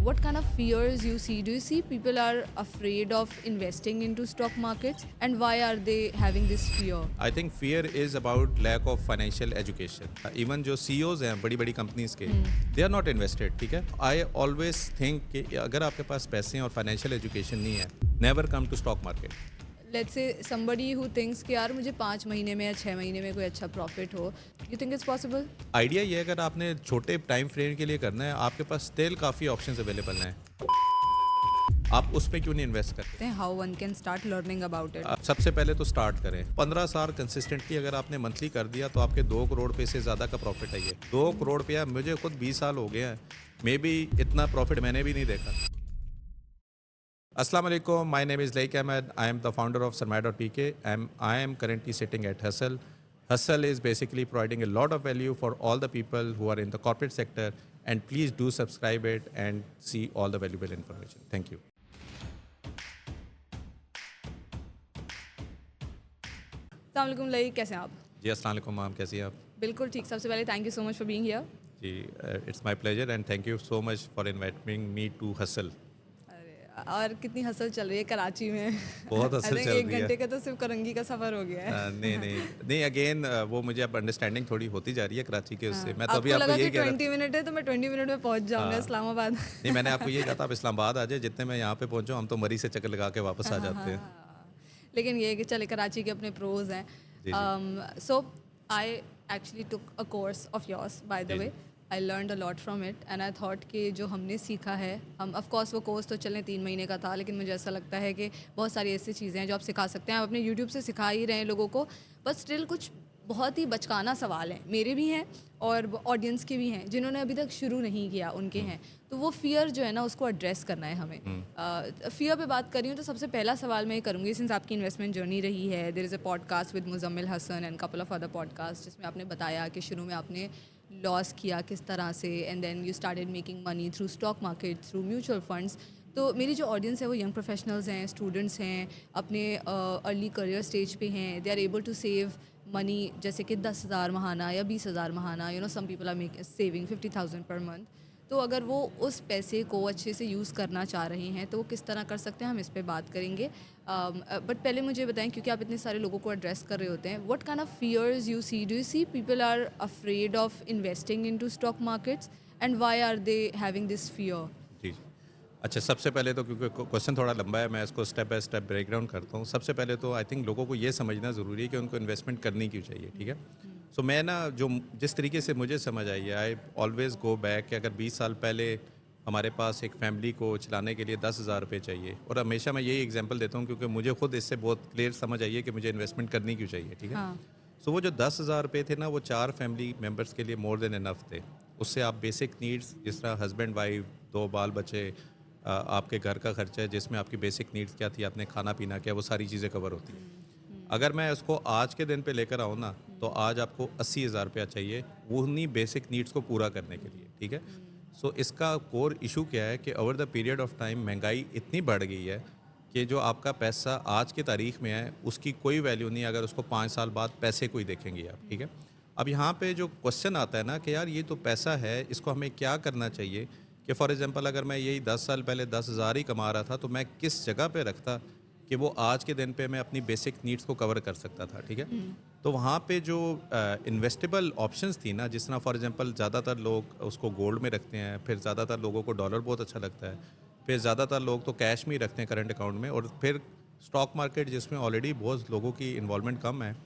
what kind of fears you see? Do you see people are afraid of investing into stock markets, and why are they having this fear? I think fear is about lack of financial education. Even जो CEOs हैं बड़ी बड़ी companies के, दे are not invested. ठीक है, I always think कि अगर आपके पास पैसे हैं और फाइनेंशियल एजुकेशन नहीं है, never come to stock market. Let's say somebody who thinks कि यार मुझे 5 महीने में या 6 महीने में कोई अच्छा प्रॉफिट हो, you think it's possible? Idea ये है, अगर आपने छोटे टाइम फ्रेम के लिए करना है, आपके पास स्टिल काफ़ी ऑप्शंस अवेलेबल हैं. आप उस पर क्यों नहीं इन्वेस्ट करते? How one can start learning about it? सबसे पहले तो स्टार्ट करें. 15 साल कंसिस्टेंटली अगर आपने मंथली कर दिया तो आपके 2 करोड़ रुपये से ज़्यादा का प्रॉफिट है. ये 2 करोड़ रुपया, मुझे खुद 20 साल हो गए हैं, मे बी इतना प्रॉफिट मैंने भी नहीं देखा. Assalamu alaikum, my name is Laik Ahmed. I am the founder of Sarmad.pk and I am currently sitting at Hustle. Hustle is basically providing a lot of value for all the people who are in the corporate sector, and please do subscribe it and see all the valuable information. Thank you. अस्सलाम वालेकुम लई, कैसे हैं आप? जी अस्सलाम वालेकुम ma'am, कैसी हैं आप? बिल्कुल ठीक. सबसे पहले thank you so much for being here. जी it's my pleasure and thank you so much for inviting me to Hustle. और कितनी हसल चल रही है कराची में. बहुत हसल चल रही है. 1 घंटे का तो सिर्फ करंगी का सफ़र हो गया है. नहीं अगेन वो मुझे अब अंडरस्टैंडिंग थोड़ी होती जा रही है कराची के उससे. मैं तो अभी आपको आपको लगा यही कि कह रहा 20 मिनट है तो मैं 20 मिनट में पहुंच जाऊंगा इस्लामाबाद. नहीं, मैंने आपको ये कहा था आप इस्लामाबाद आ जाए, जितने मैं यहाँ पे पहुँचूँ हम तो मरी से चक्कर लगा के वापस आ जाते हैं. लेकिन ये है कि चले कराची के अपने प्रोज हैं. So I actually took a course of yours by the way. I learned a lot from it and I thought कि जो हमने सीखा है, हम ऑफ कोर्स वो कोर्स तो चलने 3 महीने का था, लेकिन मुझे ऐसा लगता है कि बहुत सारी ऐसी चीज़ें हैं जो आप सिखा सकते हैं. आप अपने यूट्यूब से सिखा ही रहे हैं लोगों को, बट स्टिल कुछ बहुत ही बचकाना सवाल हैं. मेरे भी हैं और ऑडियंस के भी हैं जिन्होंने अभी तक शुरू नहीं किया, उनके हैं. तो वो फियर जो है ना, उसको एड्रेस करना है हमें. फियर पे बात कर रही हूँ तो सबसे पहला सवाल मैं ये करूँगी, सिंस आपकी इन्वेस्टमेंट जर्नी रही है, there is a podcast with Muzammil Hasan and couple of other podcast, जिसमें आपने बताया कि शुरू में आपने लॉस किया किस तरह से, and then you started making money through stock market, through mutual funds. तो मेरी जो ऑडियंस है वो यंग प्रोफेशनल्स हैं, स्टूडेंट्स हैं, अपने अर्ली करियर स्टेज पे हैं. They are able to save money, जैसे कि 10,000 महाना या 20,000 महाना. You know, some people are saving 50,000 per month. तो अगर वो उस पैसे को अच्छे से यूज़ करना चाह रहे हैं तो वो किस तरह कर सकते हैं, हम इस पे बात करेंगे. बट पहले मुझे बताएं, क्योंकि आप इतने सारे लोगों को एड्रेस कर रहे होते हैं, what kind of fears you see? Do you see people are afraid of investing into stock markets, and why are they having this fear? जी अच्छा, सबसे पहले तो क्योंकि क्वेश्चन थोड़ा लंबा है, मैं इसको स्टेप बाय स्टेप ब्रेकडाउन करता हूँ. सबसे पहले तो आई थिंक लोगों को ये समझना ज़रूरी है कि उनको इन्वेस्टमेंट करनी क्यों चाहिए. ठीक है, सो मैं ना जो जिस तरीके से मुझे समझ आई है, आई ऑलवेज़ गो बैक कि अगर 20 साल पहले हमारे पास एक फैमिली को चलाने के लिए 10,000 रुपये चाहिए, और हमेशा मैं यही एग्जांपल देता हूँ क्योंकि मुझे खुद इससे बहुत क्लियर समझ आई है कि मुझे इन्वेस्टमेंट करनी क्यों चाहिए. ठीक है, सो वो जो 10,000 रुपये थे ना, वो 4 फैमिली मेम्बर्स के लिए मोर देन इनफ थे. उससे आप बेसिक नीड्स, जिस तरह हस्बैंड वाइफ, 2 बाल बच्चे, आपके घर का खर्चा है, जिसमें आपकी बेसिक नीड्स क्या थी, आपने खाना पीना क्या, वो सारी चीज़ें कवर होती हैं. अगर मैं उसको आज के दिन पे लेकर आऊँ ना, तो आज आपको 80,000 रुपया चाहिए वो उन्हीं बेसिक नीड्स को पूरा करने के लिए. ठीक है, सो इसका कोर इशू क्या है कि over the period of time महंगाई इतनी बढ़ गई है कि जो आपका पैसा आज की तारीख में है उसकी कोई वैल्यू नहीं अगर उसको 5 साल बाद पैसे को ही देखेंगे आप. ठीक है, अब यहाँ पे जो क्वेश्चन आता है ना कि यार ये तो पैसा है, इसको हमें क्या करना चाहिए. कि फॉर एग्जांपल अगर मैं यही 10 साल पहले 10,000 ही कमा रहा था तो मैं किस जगह पे रखता कि वो आज के दिन पे मैं अपनी बेसिक नीड्स को कवर कर सकता था. ठीक है, तो वहाँ पे जो इन्वेस्टेबल ऑप्शंस थी ना, जिस तरह फॉर एग्जांपल ज़्यादातर लोग उसको गोल्ड में रखते हैं, फिर ज़्यादातर लोगों को डॉलर बहुत अच्छा लगता है, फिर ज़्यादातर लोग तो कैश में ही रखते हैं करंट अकाउंट में, और फिर स्टॉक मार्केट जिसमें ऑलरेडी बहुत लोगों की इन्वॉल्वमेंट कम है,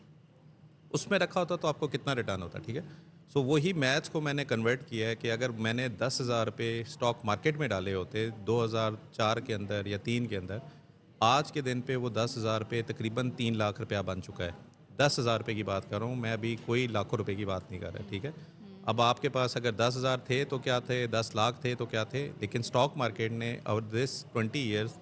उसमें रखा होता तो आपको कितना रिटर्न होता. ठीक है, सो वही मैथ्स को मैंने कन्वर्ट किया है कि अगर मैंने 10,000 रुपये स्टॉक मार्केट में डाले होते 2004 के अंदर या 3 के अंदर, आज के दिन पे वो 10,000 रुपये तकरीबन 3 लाख रुपया बन चुका है. 10,000 रुपये की बात कर रहा हूँ मैं, अभी कोई लाखों रुपए की बात नहीं कर रहा. ठीक है, अब आपके पास अगर 10,000 थे तो क्या थे, 10 लाख थे तो क्या थे, लेकिन स्टॉक मार्केट ने ओवर दिस 20 ईयर्स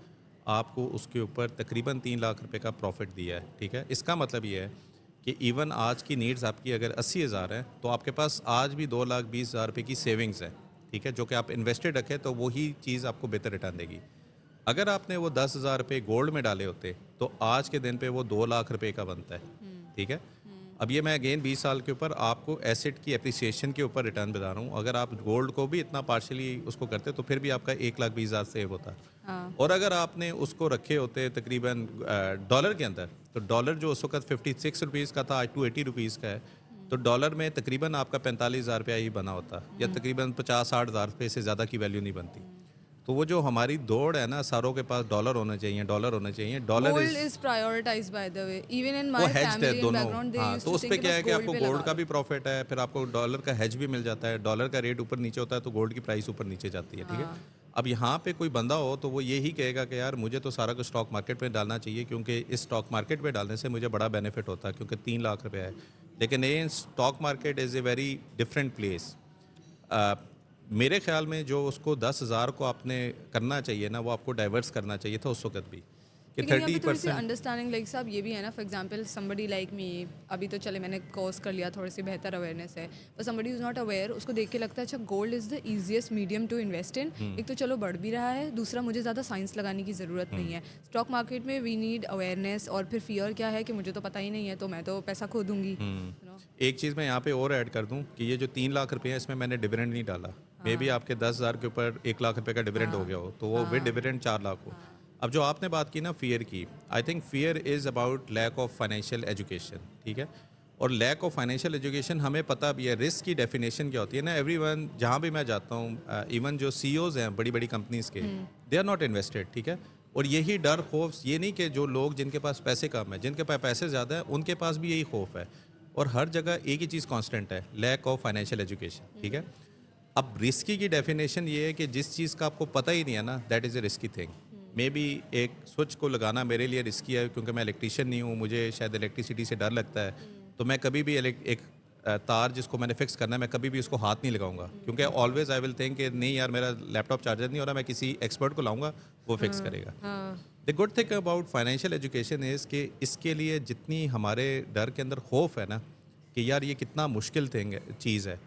आपको उसके ऊपर तकरीबन 3 लाख रुपए का प्रॉफिट दिया है. ठीक है, इसका मतलब ये है कि इवन आज की नीड्स आपकी अगर 80,000 है तो आपके पास आज भी 2,20,000 रुपये की सेविंग्स है. ठीक है, जो कि आप इन्वेस्टेड रखें तो वही चीज़ आपको बेहतर रिटर्न देगी. अगर आपने वो 10,000 रुपये गोल्ड में डाले होते तो आज के दिन पे वो 2 लाख रुपए का बनता है. ठीक है, अब ये मैं अगेन 20 साल के ऊपर आपको एसेट की एप्रिसिएशन के ऊपर रिटर्न बता रहा हूँ। अगर आप गोल्ड को भी इतना पार्शियली उसको करते तो फिर भी आपका 1,20,000 सेव होता। हाँ। और अगर आपने उसको रखे होते तकरीबन डॉलर के अंदर, तो डॉलर जो उस वक़्त 56 रुपीज़ का था, आज 280 रुपीज़ का है। तो डॉलर में तकरीबन आपका 45,000 रुपया ही बना होता, या तकरीबन 50-60 हज़ार रुपये से ज़्यादा की वैल्यू नहीं बनती। तो वो जो हमारी दौड़ है ना, सारों के पास डॉलर होने चाहिए, डॉलर होने चाहिए, dollar gold is is prioritize by the way, even in वो माय हेज्ड है फैमिली एंड दोनों। बैकग्राउंड दे हाँ, यूज्ड तो टू उस पे थिंक क्या बस है कि गोल्ड आपको पे गोल्ड लगा का लो। भी प्रॉफिट है, फिर आपको डॉलर का हेज भी मिल जाता है, डॉलर का रेट ऊपर नीचे होता है तो गोल्ड की प्राइस ऊपर नीचे जाती है, ठीक है। हाँ। अब यहाँ पे कोई बंदा हो तो वो यही कहेगा कि यार मुझे तो सारा कुछ स्टॉक मार्केट में डालना चाहिए, क्योंकि इस स्टॉक मार्केट में डालने से मुझे बड़ा बेनिफिट होता है, क्योंकि 3 लाख रुपया है। लेकिन ये stock market is a very different place. मेरे ख्याल में जो उसको 10,000 को आपने करना चाहिए ना, वो आपको डाइवर्स करना चाहिए था उस वक्त भी, कि लेकिन यहाँ पे थोड़ी सी 30%। अंडरस्टैंडिंग लाइक साहब ये भी है ना, for example somebody like me, अभी तो चले मैंने कोर्स कर लिया, थोड़ी सी बेहतर अवेयरनेस है, पर समबडी इज़ नॉट अवेयर, उसको देख के लगता है अच्छा gold is the easiest medium to invest in. एक तो चलो बढ़ भी रहा है, दूसरा मुझे ज़्यादा साइंस लगाने की ज़रूरत नहीं है। स्टॉक मार्केट में वी नीड अवेयरनेस, और फिर फियर क्या है कि मुझे तो पता ही नहीं है तो मैं तो पैसा खो दूंगी, यू नो। एक चीज़ मैं यहाँ पे और ऐड कर दूँ कि ये जो 3 लाख रुपये है, इसमें मैंने डिविडेंड नहीं डाला। मे बी आपके 10,000 के ऊपर 1 लाख रुपये का डिविडेंड हो गया हो, तो वो विद डिविडेंड 4 लाख हो। अब जो आपने बात की ना फियर की, I think fear is about lack of financial education, ठीक है। और लैक ऑफ फाइनेंशियल एजुकेशन हमें पता भी है, रिस्क की डेफिनेशन क्या होती है ना। एवरीवन जहाँ भी मैं जाता हूँ, इवन जो सीईओज़ हैं बड़ी बड़ी कंपनीज़ के, दे आर नॉट इन्वेस्टेड, ठीक है। और यही डर खौफ, ये नहीं कि जो लोग जिनके पास पैसे कम है, जिनके पास पैसे ज़्यादा है, उनके पास भी यही खौफ है। और हर जगह एक ही चीज़ कांस्टेंट है, लैक ऑफ फाइनेंशियल एजुकेशन, ठीक है। अब रिस्की की डेफिनेशन ये है कि जिस चीज़ का आपको पता ही नहीं है ना, that is a risky thing. May be एक स्विच को लगाना मेरे लिए रिस्की है, क्योंकि मैं इलेक्ट्रीशियन नहीं हूँ, मुझे शायद इलेक्ट्रिसिटी से डर लगता है। तो मैं कभी भी एक तार जिसको मैंने फिक्स करना है, मैं कभी भी उसको हाथ नहीं लगाऊंगा, क्योंकि ऑलवेज आई विल थिंक कि नहीं यार मेरा लैपटॉप चार्जर नहीं हो रहा, मैं किसी एक्सपर्ट को लाऊंगा, वो फिक्स करेगा। हाँ। The good thing about financial education is कि इसके लिए जितनी हमारे डर के अंदर खौफ है ना कि यार ये कितना मुश्किल थिंग चीज़ है,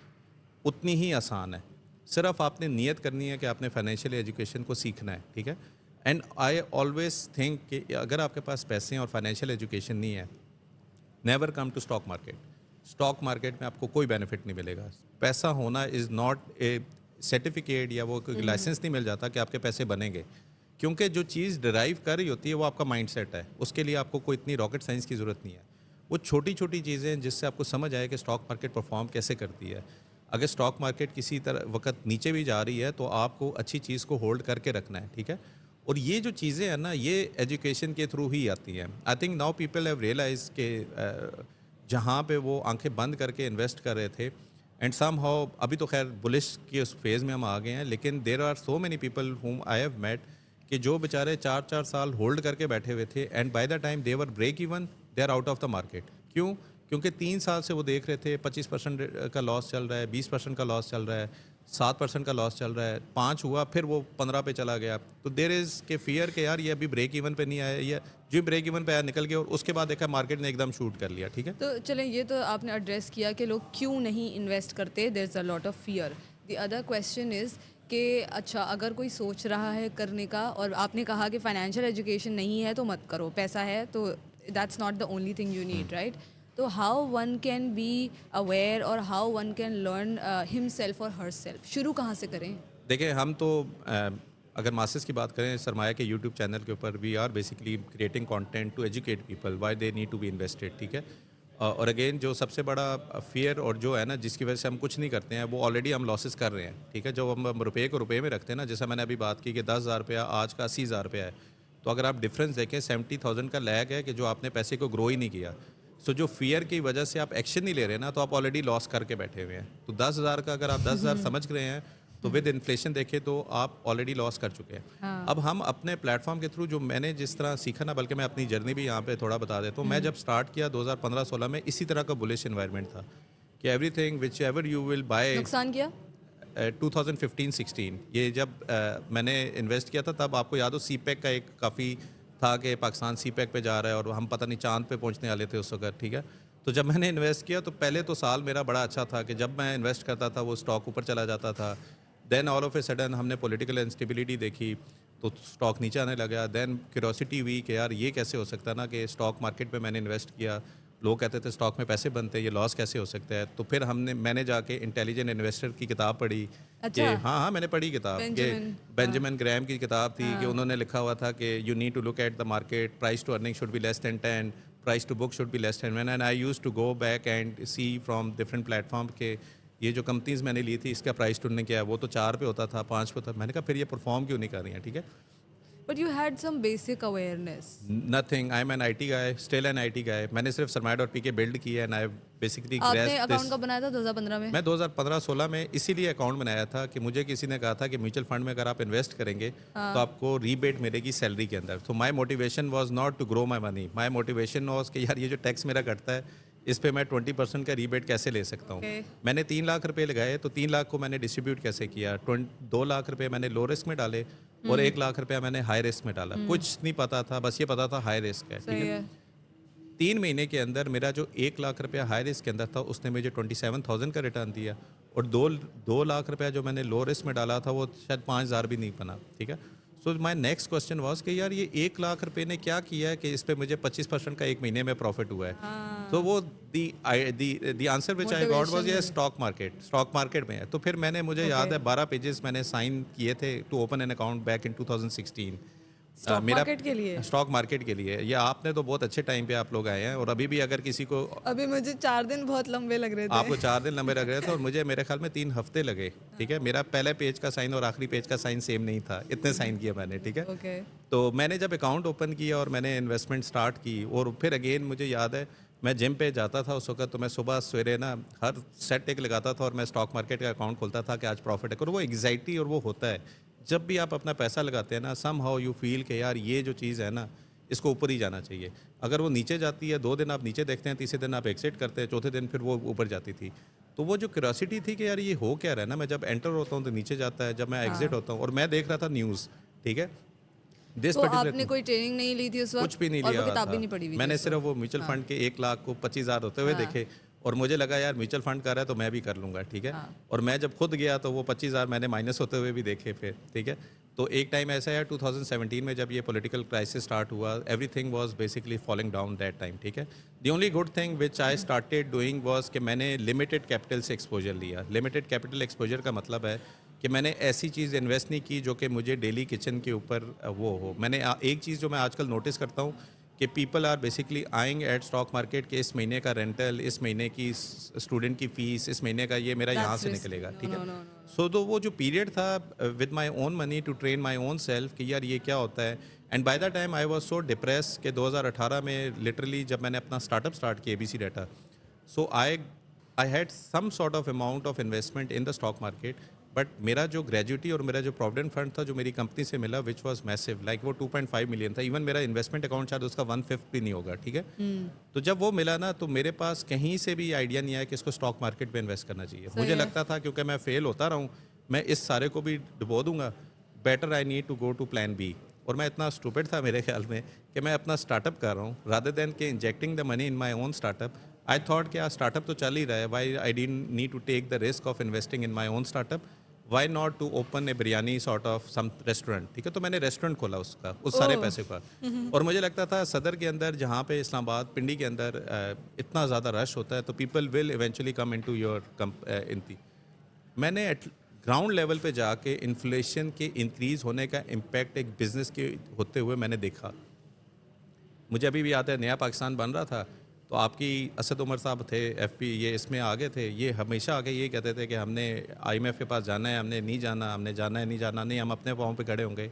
उतनी ही आसान है। सिर्फ आपने नियत करनी है कि आपने फाइनेंशियल एजुकेशन को सीखना है, ठीक है। एंड आई ऑलवेज थिंक कि अगर आपके पास पैसे हैं और फाइनेंशियल एजुकेशन नहीं है, never come to stock market. Stock market में आपको कोई बेनिफिट नहीं मिलेगा। पैसा होना इज़ नॉट ए सर्टिफिकेट, या वो कोई लाइसेंस नहीं मिल जाता कि आपके पैसे बनेंगे, क्योंकि जो चीज़ डिराइव कर रही होती है वो आपका माइंडसेट है। उसके लिए आपको कोई इतनी रॉकेट साइंस की ज़रूरत नहीं है। वो छोटी छोटी चीज़ें जिससे आपको समझ आए कि स्टॉक मार्केट परफॉर्म कैसे करती है। अगर स्टॉक मार्केट किसी तरह वक्त नीचे भी जा रही है तो आपको अच्छी चीज़ को होल्ड करके रखना है, ठीक है। और ये जो चीज़ें हैं ना, ये एजुकेशन के थ्रू ही आती हैं। I think now people have realise के जहाँ पे वो आंखें बंद करके इन्वेस्ट कर रहे थे, एंड सम हाउ अभी तो खैर बुलिश के उस फेज़ में हम आ गए हैं, लेकिन there are so many people whom I have met कि जो बेचारे 4-4 साल होल्ड करके बैठे हुए थे, and by the time they were break even they are out of the market. क्यों? क्योंकि 3 साल से वो देख रहे थे 25% का लॉस चल रहा है, 20% का लॉस चल रहा है, 7% का लॉस चल रहा है, 5 हुआ, फिर वो 15 पे चला गया। तो देर इज़ के फियर के यार ये अभी ब्रेक इवन पे नहीं आया, या जो ब्रेक इवन पे आया निकल गया, और उसके बाद देखा मार्केट ने एकदम शूट कर लिया, ठीक है। तो चलें, ये तो आपने एड्रेस किया कि लोग क्यों नहीं इन्वेस्ट करते, there is a lot of fear. The other question is कि अच्छा अगर कोई सोच रहा है करने का, और आपने कहा कि फाइनेंशियल एजुकेशन नहीं है तो मत करो, पैसा है तो that's not the only thing you need, right. तो how one can be aware और how one can learn himself और हर सेल्फ, शुरू कहाँ से करें? देखिए हम तो अगर मासेस की बात करें, सरमाया के यूट्यूब चैनल के ऊपर we are basically creating content to educate people why they need to be invested, ठीक है। और अगेन जो सबसे बड़ा फियर और जो है ना जिसकी वजह से हम कुछ नहीं करते हैं, वो ऑलरेडी हम लॉसेस कर रहे हैं, ठीक है। जब हम रुपये को रुपये में रखते हैं ना, जैसा मैंने अभी बात की कि 10,000 रुपया आज का 80,000 रुपया है, तो अगर आप डिफरेंस देखें 70,000 का लैग है कि जो आपने पैसे को ग्रो ही नहीं किया। सो जो फियर की वजह से आप एक्शन नहीं ले रहे ना, तो आप ऑलरेडी लॉस करके बैठे हुए हैं। तो 10,000 का अगर आप 10,000 समझ रहे हैं, तो विद इन्फ्लेशन देखें तो आप ऑलरेडी लॉस कर चुके हैं। हाँ। अब हम अपने प्लेटफॉर्म के थ्रू जो मैंने जिस तरह सीखा ना, बल्कि मैं अपनी जर्नी भी यहाँ पे थोड़ा बता देता हूँ। मैं जब स्टार्ट किया 2015-16 में, इसी तरह का बुलिश एनवायरनमेंट था कि everything which ever you will buy. नुकसान किया? 2015-16 ये जब मैंने इन्वेस्ट किया था, तब आपको याद हो सीपैक का एक काफ़ी था कि पाकिस्तान सीपैक पे जा रहा है, और हम पता नहीं चांद पे पहुंचने वाले थे उस वक्त, ठीक है। तो जब मैंने इन्वेस्ट किया तो पहले तो साल मेरा बड़ा अच्छा था कि जब मैं इन्वेस्ट करता था वो स्टॉक ऊपर चला जाता था। Then all of a sudden हमने पॉलिटिकल इंस्टेबिलिटी देखी तो स्टॉक नीचे आने लगा। देन क्यूरोसिटी हुई कि यार ये कैसे हो सकता है ना कि स्टॉक मार्केट में मैंने इन्वेस्ट किया लोग कहते थे स्टॉक में पैसे बनते हैं, ये लॉस कैसे हो सकता है। तो फिर मैंने जाके इंटेलिजेंट इन्वेस्टर की किताब पढ़ी कि अच्छा। हाँ मैंने पढ़ी किताब कि बेंजामिन। बेंजामिन ग्रैम की किताब थी कि उन्होंने लिखा हुआ था कि you need to look at the market, price to earning should be less than 10, price to book should be less than 1, and I used to go back and see from different platform के ये जो companies मैंने ली थी इसका price to earning क्या है, वो तो 4 पे होता था, 5 पे होता था। मैंने कहा फिर ये परफॉर्म क्यों नहीं कर रही हैं, ठीक है। But you had some basic awareness. Nothing, I am an IT guy, still an IT guy. मैंने सिर्फ सरमाइड और पीके बिल्ड किया एंड आई बेसिकली आपने ग्रेस्प अकाउंट दिस। कब बनाया था, 2015 में? मैं 2015-16 में इसीलिए अकाउंट बनाया था कि मुझे किसी ने कहा था कि म्यूचुअल फंड में अगर आप इन्वेस्ट करेंगे तो आपको रीबेट मिलेगी सैलरी के अंदर। तो my motivation was not to grow my money, my motivation was कि यार ये जो टैक्स मेरा कटता है इस पे मैं 20% का रीबेट कैसे ले सकता हूँ। Okay. मैंने 3 लाख रुपए लगाए तो 3 लाख को मैंने डिस्ट्रीब्यूट कैसे किया, 2 लाख रुपए मैंने लो रिस्क में डाले और 1 लाख रुपया मैंने हाई रिस्क में डाला। कुछ नहीं पता था, बस ये पता था हाई रिस्क है, ठीक सही है। है। 3 महीने के अंदर मेरा जो 1 लाख रुपया हाई रिस्क के अंदर था उसने मुझे 27,000 का रिटर्न दिया और 2 लाख रुपया जो मैंने लो रिस्क में डाला था वो शायद 5,000 भी नहीं बना, ठीक है। So my next question was कि यार ये 1 लाख रुपए ने क्या किया है कि इस पे मुझे 25% का 1 महीने में प्रॉफिट हुआ है। तो वो the answer which I got was ये स्टॉक मार्केट में है। तो फिर मुझे याद है 12 पेजेस मैंने साइन किए थे to open an account back in 2016। Stock market के लिए? स्टॉक मार्केट के लिए। ये आपने तो बहुत अच्छे टाइम पे आप लोग आए हैं और अभी भी अगर किसी को, अभी मुझे 4 दिन बहुत लंबे लग रहे थे। आपको 4 दिन लंबे लग रहे थे और मुझे मेरे ख्याल में 3 हफ्ते लगे, ठीक है। मेरा पहले पेज का साइन और आखिरी पेज का साइन सेम नहीं था, इतने साइन किए मैंने, ठीक है। ओके। तो मैंने जब अकाउंट ओपन किया और मैंने इन्वेस्टमेंट स्टार्ट की और फिर अगेन मुझे याद है मैं जिम पे जाता था उस वक्त, तो मैं सुबह सवेरे ना हर सेट एक लगाता था और मैं स्टॉक मार्केट का अकाउंट खोलता था कि आज प्रॉफिट है। और वो एग्जाइटी और वो होता है जब भी आप अपना पैसा लगाते हैं ना, सम हाउ यू फील कि यार ये जो चीज़ है ना इसको ऊपर ही जाना चाहिए। अगर वो नीचे जाती है, 2 दिन आप नीचे देखते हैं, तीसरे दिन आप एग्जिट करते हैं, चौथे दिन फिर वो ऊपर जाती थी। तो वो जो क्यूरियोसिटी थी कि यार ये हो क्या रहा है ना, मैं जब एंटर होता हूँ तो नीचे जाता है, जब मैं एग्जिट होता हूँ, और मैं देख रहा था न्यूज़, ठीक है। दिस तो पर्टिकुलर आपने कोई ट्रेनिंग नहीं ली थी उस वक्त? कुछ भी नहीं और लिया वो हुआ किताब था। भी नहीं पढ़ी हुई थी मैंने उस सिर्फ वक्त? वो म्यूचुअल फंड के 1 लाख को 25,000 होते हुए देखे और मुझे लगा यार म्यूचुअल फंड कर रहा है तो मैं भी कर लूँगा, ठीक है। और मैं जब खुद गया तो वो 25,000 मैंने माइनस होते हुए भी देखे फिर, ठीक है। तो एक टाइम ऐसा है 2017 में जब ये पॉलिटिकल क्राइसिस स्टार्ट हुआ, everything was basically falling down that time, ठीक है। The only good thing which I started doing was कि मैंने लिमिटेड कैपिटल से एक्सपोजर लिया। लिमिटेड कैपिटल एक्सपोजर का मतलब है कि मैंने ऐसी चीज़ इन्वेस्ट नहीं की जो कि मुझे डेली किचन के ऊपर वो हो। मैंने एक चीज़ जो मैं आजकल नोटिस करता हूँ कि people are basically eyeing at stock market के इस महीने का रेंटल, इस महीने की स्टूडेंट की फ़ीस, इस महीने का ये मेरा यहाँ That's से risky. निकलेगा, No, ठीक no, है। no, no. सो तो वो जो पीरियड था with my own money to train my own self कि यार ये क्या होता है, and by the time I was so depress कि 2018 में लिटरली जब मैंने अपना स्टार्टअप स्टार्ट किया ABC data, so I had some sort of amount of investment in the stock market, but मेरा जो ग्रेजुटी और मेरा जो प्रोविडेंट फंड था जो मेरी कंपनी से मिला विच वाज मैसिव, लाइक वो 2.5 मिलियन था। इवन मेरा इन्वेस्टमेंट अकाउंट शायद उसका 1/5 भी नहीं होगा, ठीक है। तो जब वो मिला ना तो मेरे पास कहीं से भी आइडिया नहीं आया कि इसको स्टॉक मार्केट में इन्वेस्ट करना चाहिए। सही मुझे है। लगता था क्योंकि मैं फेल होता रहा हूँ, मैं इस सारे को भी डुबो दूंगा, better I need to go to plan B. और मैं इतना स्टूपिड था मेरे ख्याल में कि मैं अपना स्टार्टअप कर रहा हूँ रादर देन के injecting the money in my own startup. I thought कि यार स्टार्टअप तो चल ही रहा है, why I didn't need to take the risk of investing in my own startup, why not to open a biryani sort of some restaurant, ठीक है। तो मैंने रेस्टोरेंट खोला उसका, उस सारे ओह। पैसे का। और मुझे लगता था सदर के अंदर, जहाँ पे इस्लामाबाद पिंडी के अंदर इतना ज़्यादा रश होता है तो people will eventually come in to your entity. मैंने ग्राउंड लेवल पे जाके इन्फ्लेशन के इंक्रीज़ होने का इम्पैक्ट एक बिज़नेस के होते हुए मैंने देखा। मुझे अभी भी याद है नया पाकिस्तान बन रहा था तो आपकी असद उमर साहब थे FP, ये इसमें आगे थे, ये हमेशा आगे ये कहते थे कि हमने IMF के पास जाना है, हमने नहीं जाना, हमने जाना है नहीं जाना, नहीं हम अपने पाँव पे खड़े होंगे।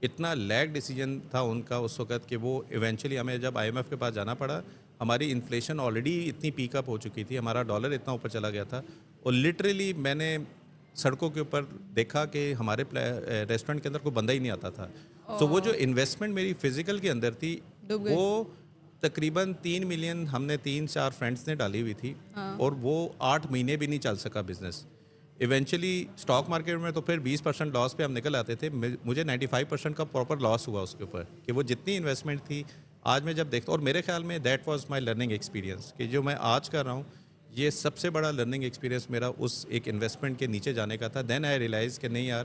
इतना लैग डिसीजन था उनका उस वक्त कि वो इवेंचुअली हमें जब IMF के पास जाना पड़ा, हमारी इन्फ्लेशन ऑलरेडी इतनी पीकअप हो चुकी थी, हमारा डॉलर इतना ऊपर चला गया था और लिटरली मैंने सड़कों के ऊपर देखा कि हमारे रेस्टोरेंट के अंदर कोई बंदा ही नहीं आता था। तो वो जो इन्वेस्टमेंट मेरी फिजिकल के अंदर थी डूब गई। वो तकरीबन 3 मिलियन हमने 3-4 फ्रेंड्स ने डाली हुई थी और वो 8 महीने भी नहीं चल सका बिजनेस। इवेंचुअली स्टॉक मार्केट में तो फिर 20% लॉस पे हम निकल आते थे। मुझे 95% का प्रॉपर लॉस हुआ उसके ऊपर कि वो जितनी इन्वेस्टमेंट थी आज मैं जब देखता हूँ, और मेरे ख्याल में that was my learning experience कि जो मैं आज कर रहा हूँ ये सबसे बड़ा लर्निंग एक्सपीरियंस मेरा उस एक इन्वेस्टमेंट के नीचे जाने का था। देन आई रियलाइज़ कि नहीं यार,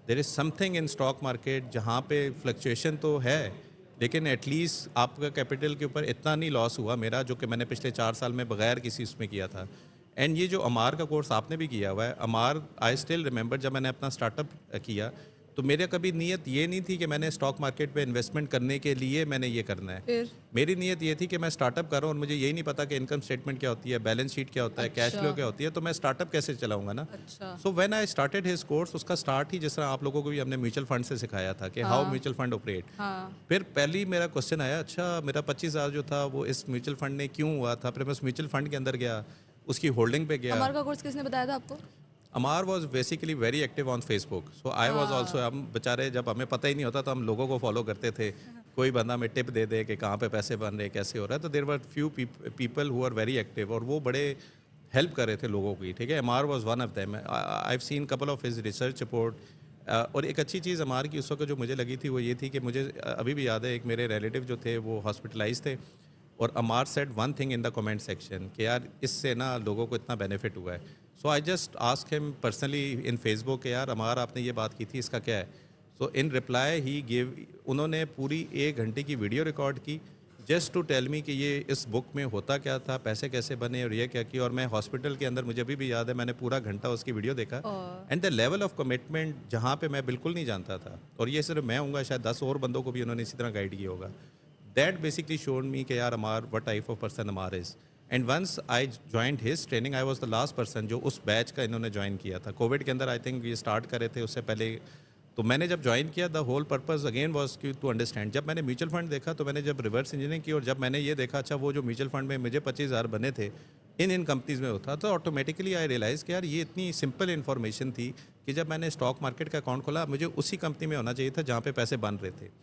there is something in stock market जहाँ पे फ्लक्चुएशन तो है लेकिन एटलीस्ट आपका कैपिटल के ऊपर इतना नहीं लॉस हुआ मेरा, जो कि मैंने पिछले 4 साल में बगैर किसी उसमें किया था। एंड ये जो अमार का कोर्स आपने भी किया हुआ है, अमार आई स्टिल रिमेंबर जब मैंने अपना स्टार्टअप किया, तो मेरे कभी नीयत ये नहीं थी कि मैंने स्टॉक मार्केट पे इन्वेस्टमेंट करने के लिए मैंने ये करना है। फिर मेरी नीयत ये थी कि मैं स्टार्टअप कर रहा हूँ और मुझे यही नहीं पता कि इनकम स्टेटमेंट क्या होती है, बैलेंस शीट क्या होता है, कैश फ्लो अच्छा क्या होती है, तो मैं स्टार्टअप कैसे चलाऊंगा ना। अच्छा so when I started his course, उसका स्टार्ट ही जिस तरह आप लोगों को भी हमने म्यूचुअल फंड से सिखाया था कि हाउ हाँ म्यूचुअल फंड ऑपरेट। हाँ फिर पहली मेरा क्वेश्चन आया, अच्छा मेरा 25,000 जो था वो इस म्यूचुअल फंड ने क्यों हुआ था। फिर मैं उस म्यूचुअल फंड के अंदर गया, उसकी होल्डिंग पे गया। अमर का कोर्स किसने बताया था आपको? Amar was basically very active on Facebook, so I was also. हाँ हम बेचारे जब हमें पता ही नहीं होता तो हम लोगों को फॉलो करते थे, कोई बंदा हमें टिप दे दे कि कहाँ पे पैसे बन रहे, कैसे हो रहा है। तो there were few people who are very active, और वो बड़े हेल्प कर रहे थे लोगों की, ठीक है। Amar was one of them. I have seen couple of his research report. और एक अच्छी चीज़ अमार की उस वक्त जो मुझे लगी थी वो ये थी कि मुझे अभी भी याद है, एक मेरे रिलेटिव जो थे वो हॉस्पिटलाइज थे, और Amar said one thing in the comment section कि यार इससे ना लोगों को इतना बेनिफिट हुआ है। So I just ask him personally in Facebook कि यार अमार आपने ये बात की थी, इसका क्या है। सो इन रिप्लाई ही गिव, उन्होंने पूरी 1 घंटे की वीडियो रिकॉर्ड की जस्ट टू टेल मी कि ये इस बुक में होता क्या था, पैसे कैसे बने और ये क्या किया। और मैं हॉस्पिटल के अंदर, मुझे अभी भी याद है, मैंने पूरा घंटा उसकी वीडियो देखा। और and the level of commitment जहाँ पे मैं बिल्कुल नहीं जानता था, और ये सिर्फ मैं हूँगा, शायद 10 और बंदों को भी उन्होंने इसी तरह गाइड किया होगा। दैट बेसिकली शोड मी कि यार Amar what type of person Amar is. And once I joined his training, I was the last person जो उस बैच का इन्होंने ज्वाइन किया था। कोविड के अंदर आई थिंक ये स्टार्ट करे थे, उससे पहले। तो मैंने जब ज्वाइन किया, the whole purpose again was to understand. जब मैंने म्यूचुअल फंड देखा, तो मैंने जब रिवर्स इंजीनियरिंग की और जब मैंने ये देखा, अच्छा वो जो म्यूचुअल फंड में मुझे 25,000 बने थे, इन कंपनीज में होता, तो ऑटोमेटिकली आई रियलाइज़ कि यार ये इतनी सिंपल इन्फॉर्मेशन थी कि जब मैंने स्टॉक मार्केट का अकाउंट खोला, मुझे उसी कंपनी में होना चाहिए था जहाँ पे पैसे बन रहे थे।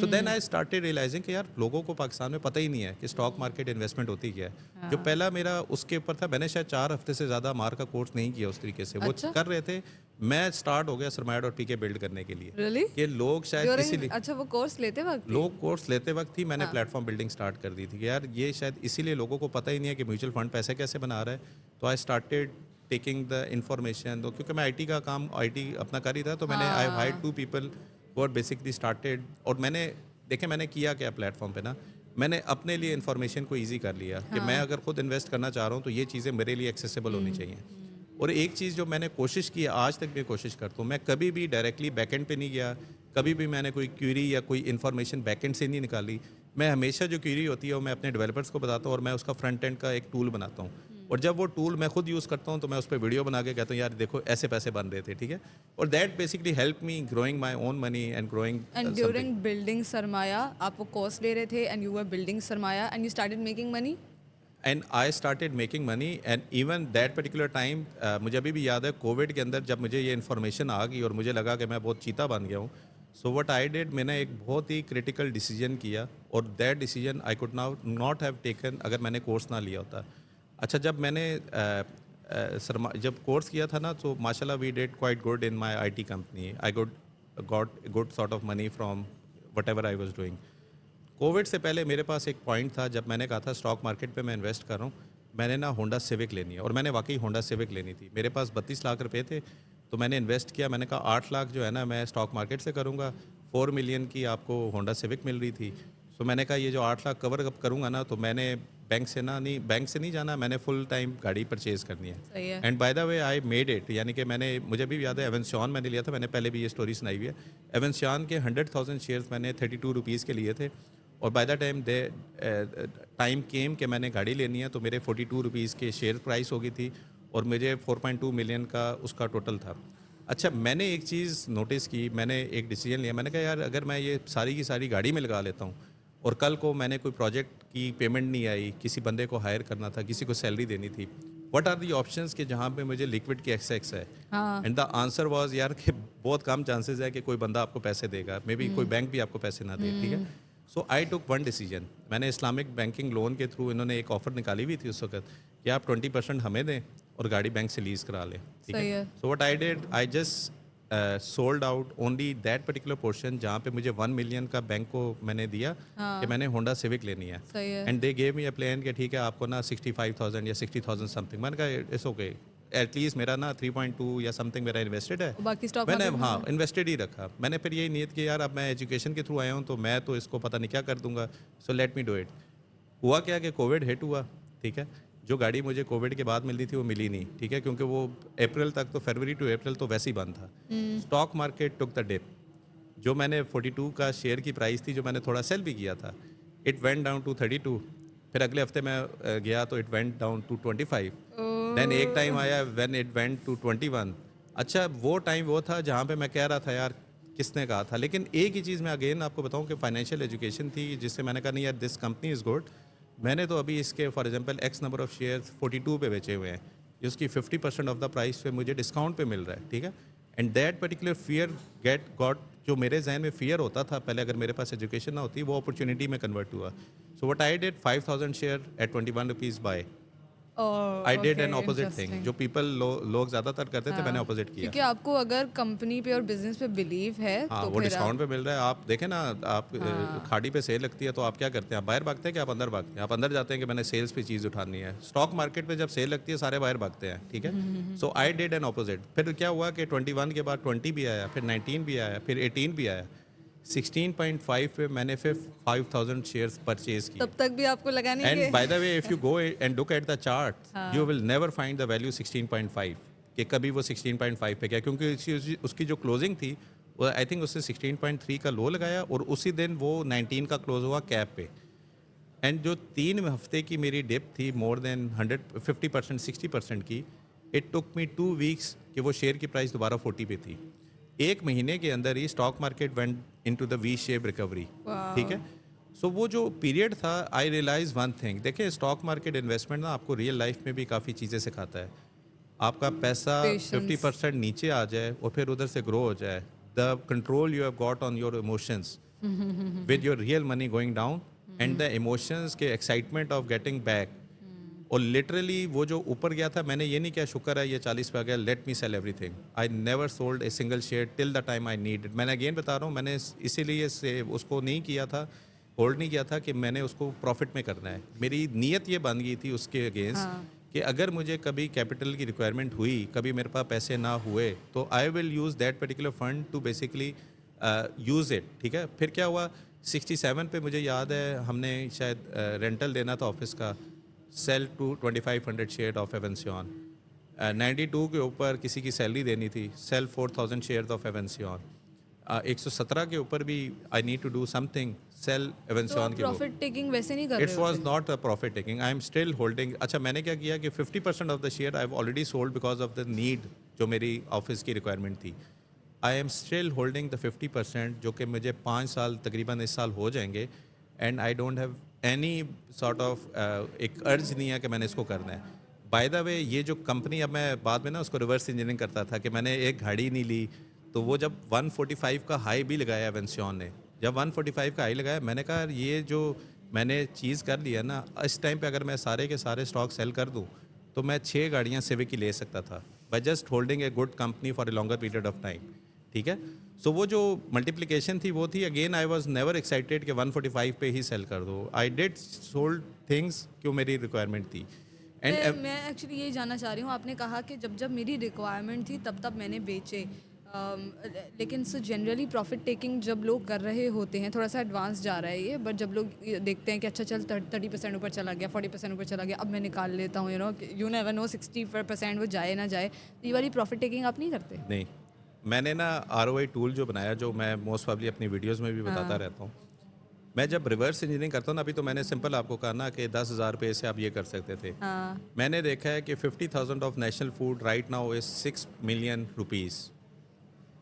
So then I started realising कि यार लोगों को पाकिस्तान में पता ही नहीं है कि स्टॉक मार्केट इन्वेस्टमेंट होती क्या है। जो पहला मेरा उसके ऊपर था, मैंने शायद 4 हफ्ते से ज़्यादा मार का कोर्स नहीं किया उस तरीके से, वो अच्छा कर रहे थे। मैं स्टार्ट हो गया सरमाया डॉट पी के बिल्ड करने के लिए, रियली कि लोग शायद ड्यूरिंग, इसीलिए, अच्छा वो कोर्स लेते वक्त लोग कोर्स लेते वक्त ही मैंने हाँ प्लेटफॉर्म बिल्डिंग स्टार्ट कर दी थी कि यार ये शायद इसीलिए लोगों को पता ही नहीं है कि म्यूचुअल फंड पैसे कैसे बना रहा है। तो I started taking the information, तो क्योंकि मैं आईटी का काम, आईटी अपना कर ही था, तो मैंने I hired 2 people who are basically started. और मैंने देखे मैंने किया क्या प्लेटफॉर्म पे ना, मैंने अपने लिए इन्फॉर्मेशन को ईजी कर लिया कि मैं अगर खुद इन्वेस्ट करना चाह रहा हूँ तो ये चीज़ें मेरे लिए एक्सेसिबल होनी चाहिए। और एक चीज़ जो मैंने कोशिश की, आज तक भी कोशिश करता हूँ, मैं कभी भी डायरेक्टली बैकएंड पे नहीं गया, कभी भी मैंने कोई क्यूरी या कोई इन्फॉर्मेशन बैकएंड से नहीं निकाली। मैं हमेशा जो क्यूरी होती है वो मैं अपने डेवलपर्स को बताता हूँ, और मैं उसका फ्रंट एंड का एक टूल बनाता हूँ। और जब वो टूल मैं खुद यूज़ करता हूँ तो मैं उस पर वीडियो बना के कहता हूँ यार देखो ऐसे पैसे बन रहे थे, ठीक है। और that basically help me growing my own money and growing and during building Sarmaaya आप वो कोर्स ले रहे थे and you were building Sarmaaya and you started making money? And I started making money. And even that particular time, मुझे अभी भी याद है, कोविड के अंदर जब मुझे ये इन्फॉर्मेशन आ गई और मुझे लगा कि मैं बहुत चीता बन गया हूँ, सो व्हाट आई डिड, मैंने एक बहुत ही क्रिटिकल डिसीजन किया, और that decision I could now not have taken अगर मैंने कोर्स ना लिया होता। अच्छा, जब मैंने जब कोर्स किया था ना, तो माशाल्लाह we did quite good in my IT company. I got good sort of money from whatever I was doing. Covid से पहले मेरे पास एक पॉइंट था जब मैंने कहा था स्टॉक मार्केट पे मैं इन्वेस्ट कर रहा हूँ, मैंने ना होंडा सिविक लेनी है, और मैंने वाकई होंडा सिविक लेनी थी। मेरे पास 32 लाख रुपए थे, तो मैंने इन्वेस्ट किया। मैंने कहा 8 लाख जो है ना मैं स्टॉक मार्केट से करूँगा, 4 मिलियन की आपको होंडा सिविक मिल रही थी। सो मैंने कहा ये जो 8 लाख कवर अप करूँगा ना, तो मैंने बैंक से नहीं जाना, मैंने फुल टाइम गाड़ी परचेज़ करनी है। सही है। And by the way I made it, यानी कि मैंने, मुझे भी याद है एवेंसियन मैंने लिया था, मैंने पहले भी ये स्टोरी सुनाई हुई है। एवेंसियन के 100,000 शेयर्स मैंने 32 रुपीज़ के लिए थे, और बाय द टाइम केम कि मैंने गाड़ी लेनी है, तो मेरे 42 रुपीज़ के शेयर प्राइस हो गई थी, और मुझे 4.2 मिलियन का उसका टोटल था। अच्छा, मैंने एक चीज़ नोटिस की, मैंने एक डिसीजन लिया, मैंने कहा यार अगर मैं ये सारी की सारी गाड़ी में लगा लेता हूँ, और कल को मैंने कोई प्रोजेक्ट की पेमेंट नहीं आई, किसी बंदे को हायर करना था, किसी को सैलरी देनी थी, व्हाट आर दी ऑप्शंस कि जहाँ पे मुझे लिक्विड की एक्सेस है। हाँ एंड द आंसर वाज यार कि बहुत कम चांसेस है कि कोई बंदा आपको पैसे देगा, मे बी कोई बैंक भी आपको पैसे ना दे, ठीक है। सो आई टुक वन डिसीजन, मैंने इस्लामिक बैंकिंग लोन के थ्रू, इन्होंने एक ऑफर निकाली हुई थी उस वक्त कि आप 20% हमें दें और गाड़ी बैंक से लीज करा लें, ठीक सही है। है। सो what I did, I just sold out only that particular portion जहाँ पे मुझे 1 मिलियन का बैंक को मैंने दिया कि मैंने होंडा सिविक लेनी है। सही है। And they gave me a plan कि ठीक है आपको ना 65,000 या 60,000 समथिंग। मैंने कहा इट्स ओके, एटलीस्ट मेरा ना 3.2 या समथिंग मेरा इन्वेस्टेड है, बाकी स्टॉक मैंने मार्केट में हाँ इन्वेस्टेड ही रखा। मैंने फिर यही नीयत की यार अब मैं एजुकेशन के थ्रू आया हूँ तो मैं तो इसको पता नहीं क्या कर दूंगा, so let me do it. हुआ क्या कि कोविड हिट हुआ, ठीक है। जो गाड़ी मुझे कोविड के बाद मिलनी थी वो मिली नहीं, ठीक है, क्योंकि वो अप्रैल तक तो फरवरी टू अप्रैल तो वैसे ही बंद था। Stock market took the dip. जो मैंने 42 का शेयर की प्राइस थी जो मैंने थोड़ा सेल भी किया था, इट वेंट डाउन टू 32। फिर अगले हफ्ते मैं गया तो it went down to 25। Then एक टाइम आया व्हेन इट वेंट टू 21। अच्छा वो टाइम वो था जहाँ पे मैं कह रहा था यार किसने कहा था। लेकिन एक ही चीज़ मैं अगेन आपको बताऊँ कि फाइनेंशियल एजुकेशन थी जिससे मैंने कहा नहीं यार दिस कंपनी इज़ गुड। मैंने तो अभी इसके for example x number of shares 42 पे बेचे हुए हैं, जिसकी 50% ऑफ द प्राइस पे मुझे डिस्काउंट पे मिल रहा है, ठीक है। And that particular fear get got, जो मेरे जहन में फियर होता था पहले अगर मेरे पास एजुकेशन ना होती, वो अपॉर्चुनिटी में कन्वर्ट हुआ। So what I did, 5000 share at 21 rupees buy. I did an opposite thing, जो पीपल लोग ज़्यादातर करते थे मैंने ऑपोजिट किया। क्योंकि आपको अगर कंपनी पे और बिजनेस पे बिलीव है हाँ तो वो फिर डिस्काउंट पे मिल रहा है। आप देखें ना, आप खाड़ी पे सेल लगती है तो आप क्या करते हैं, आप बाहर भागते हैं कि आप अंदर भागते हैं? आप अंदर जाते हैं कि मैंने सेल्स पे चीज़ उठानी है। स्टॉक मार्केट पे जब सेल लगती है सारे बाहर भागते हैं, ठीक है। So I did an opposite. फिर क्या हुआ कि 21 के बाद 20 भी आया, फिर 19 भी आया, फिर 18 भी आया। 16.5 पे मैंने फिर 5000 शेयर्स परचेज किए। तब तक भी आपको लगा नहीं एंड कि bye the way if you go and look at the chart you will never find the value 16.5 कि कभी वो 16.5 पे गया, क्योंकि उसकी जो क्लोजिंग थी वो आई थिंक उसने 16.3 का लो लगाया और उसी दिन वो 19 का क्लोज हुआ कैप पे। एंड जो 3 हफ्ते की मेरी डिप थी मोर देन 150% 60% की, इट टुक मी 2 वीक्स कि वो शेयर की प्राइस दोबारा 40 पे थी। एक महीने के अंदर ही stock market went into the V shape recovery, ठीक है। सो वो जो पीरियड था आई रियलाइज वन थिंग, देखिए स्टॉक मार्केट इन्वेस्टमेंट ना आपको रियल लाइफ में भी काफ़ी चीज़ें सिखाता है। आपका पैसा पेशेंस 50% नीचे आ जाए और फिर उधर से ग्रो हो जाए, the control you have got on your emotions with your real money going down and the emotions के एक्साइटमेंट ऑफ गेटिंग बैक। और लिटरली वो जो ऊपर गया था, मैंने ये नहीं किया शुक्र है ये 40 पे आ गया let me sell everything. I never sold a single share till the time I need it. मैंने अगेन बता रहा हूँ, मैंने इसीलिए से उसको नहीं किया था, होल्ड नहीं किया था कि मैंने उसको प्रॉफिट में करना है। मेरी नीयत ये बन गई थी उसके अगेंस्ट कि अगर मुझे कभी कैपिटल की रिक्वायरमेंट हुई, कभी मेरे पास पैसे ना हुए, तो I will use that particular fund to basically use it, ठीक है। फिर क्या हुआ, 67 पे मुझे याद है हमने शायद रेंटल देना था ऑफिस का, सेल टू 2500 शेयर ऑफ एवेंसियन। 92 के ऊपर किसी की सैलरी देनी थी, सेल 4000 शेयर ऑफ एवेंसियन। 117 के ऊपर भी I need to do something, sell तो एवेंसियन आप के। प्रॉफिट टेकिंग वैसे नहीं कर इट रहे वॉज होते? Not a profit taking, I am still holding. अच्छा मैंने क्या किया कि 50% of the share I have already sold because of the need, जो मेरी ऑफिस की रिक्वायरमेंट थी। I am still holding the 50% जो कि मुझे 5 साल तकरीबन इस साल हो जाएंगे। And I don't have any sort of एक अर्ज नहीं है कि मैंने इसको करना है। बाय द वे ये जो कंपनी, अब मैं बाद में ना उसको रिवर्स इंजीनियरिंग करता था कि मैंने एक गाड़ी नहीं ली, तो वो जब 145 का हाई भी लगाया वेंसियन ने, जब 145 का हाई लगाया मैंने कहा यार ये जो मैंने चीज़ कर लिया ना, इस टाइम पे अगर मैं सारे के सारे स्टॉक सेल कर दूं तो मैं 6 गाड़ियां सिविक की ले सकता था by just holding a good company for a longer period of time, ठीक है। सो वो जो मल्टीप्लिकेशन थी वो थी। Again I was never excited कि 145 पे ही सेल कर दो। आई डिड सोल्ड थिंग्स क्यों मेरी रिक्वायरमेंट थी। एंड मैं एक्चुअली यही जानना चाह रही हूँ, आपने कहा कि जब जब मेरी रिक्वायरमेंट थी तब तब मैंने बेचे। लेकिन सो जनरली प्रॉफिट टेकिंग जब लोग कर रहे होते हैं, थोड़ा सा एडवांस जा रहा है ये, बट जब लोग ये देखते हैं कि अच्छा चल 30% ऊपर चला गया, 40% ऊपर चला गया, अब मैं निकाल लेता हूँ, यू नेवर नो 60% वो जाए ना जाए, तो ये वाली प्रॉफिट टेकिंग आप नहीं करते? नहीं, मैंने ना ROI टूल जो बनाया, जो मैं मोस्ट प्रॉब्ली अपनी वीडियोस में भी बताता रहता हूँ। मैं जब रिवर्स इंजीनियरिंग करता हूँ ना, अभी तो मैंने सिंपल आपको कहा ना कि 10,000 रुपये से आप ये कर सकते थे। हाँ मैंने देखा है कि 50,000 of national food right now is 6 million rupees,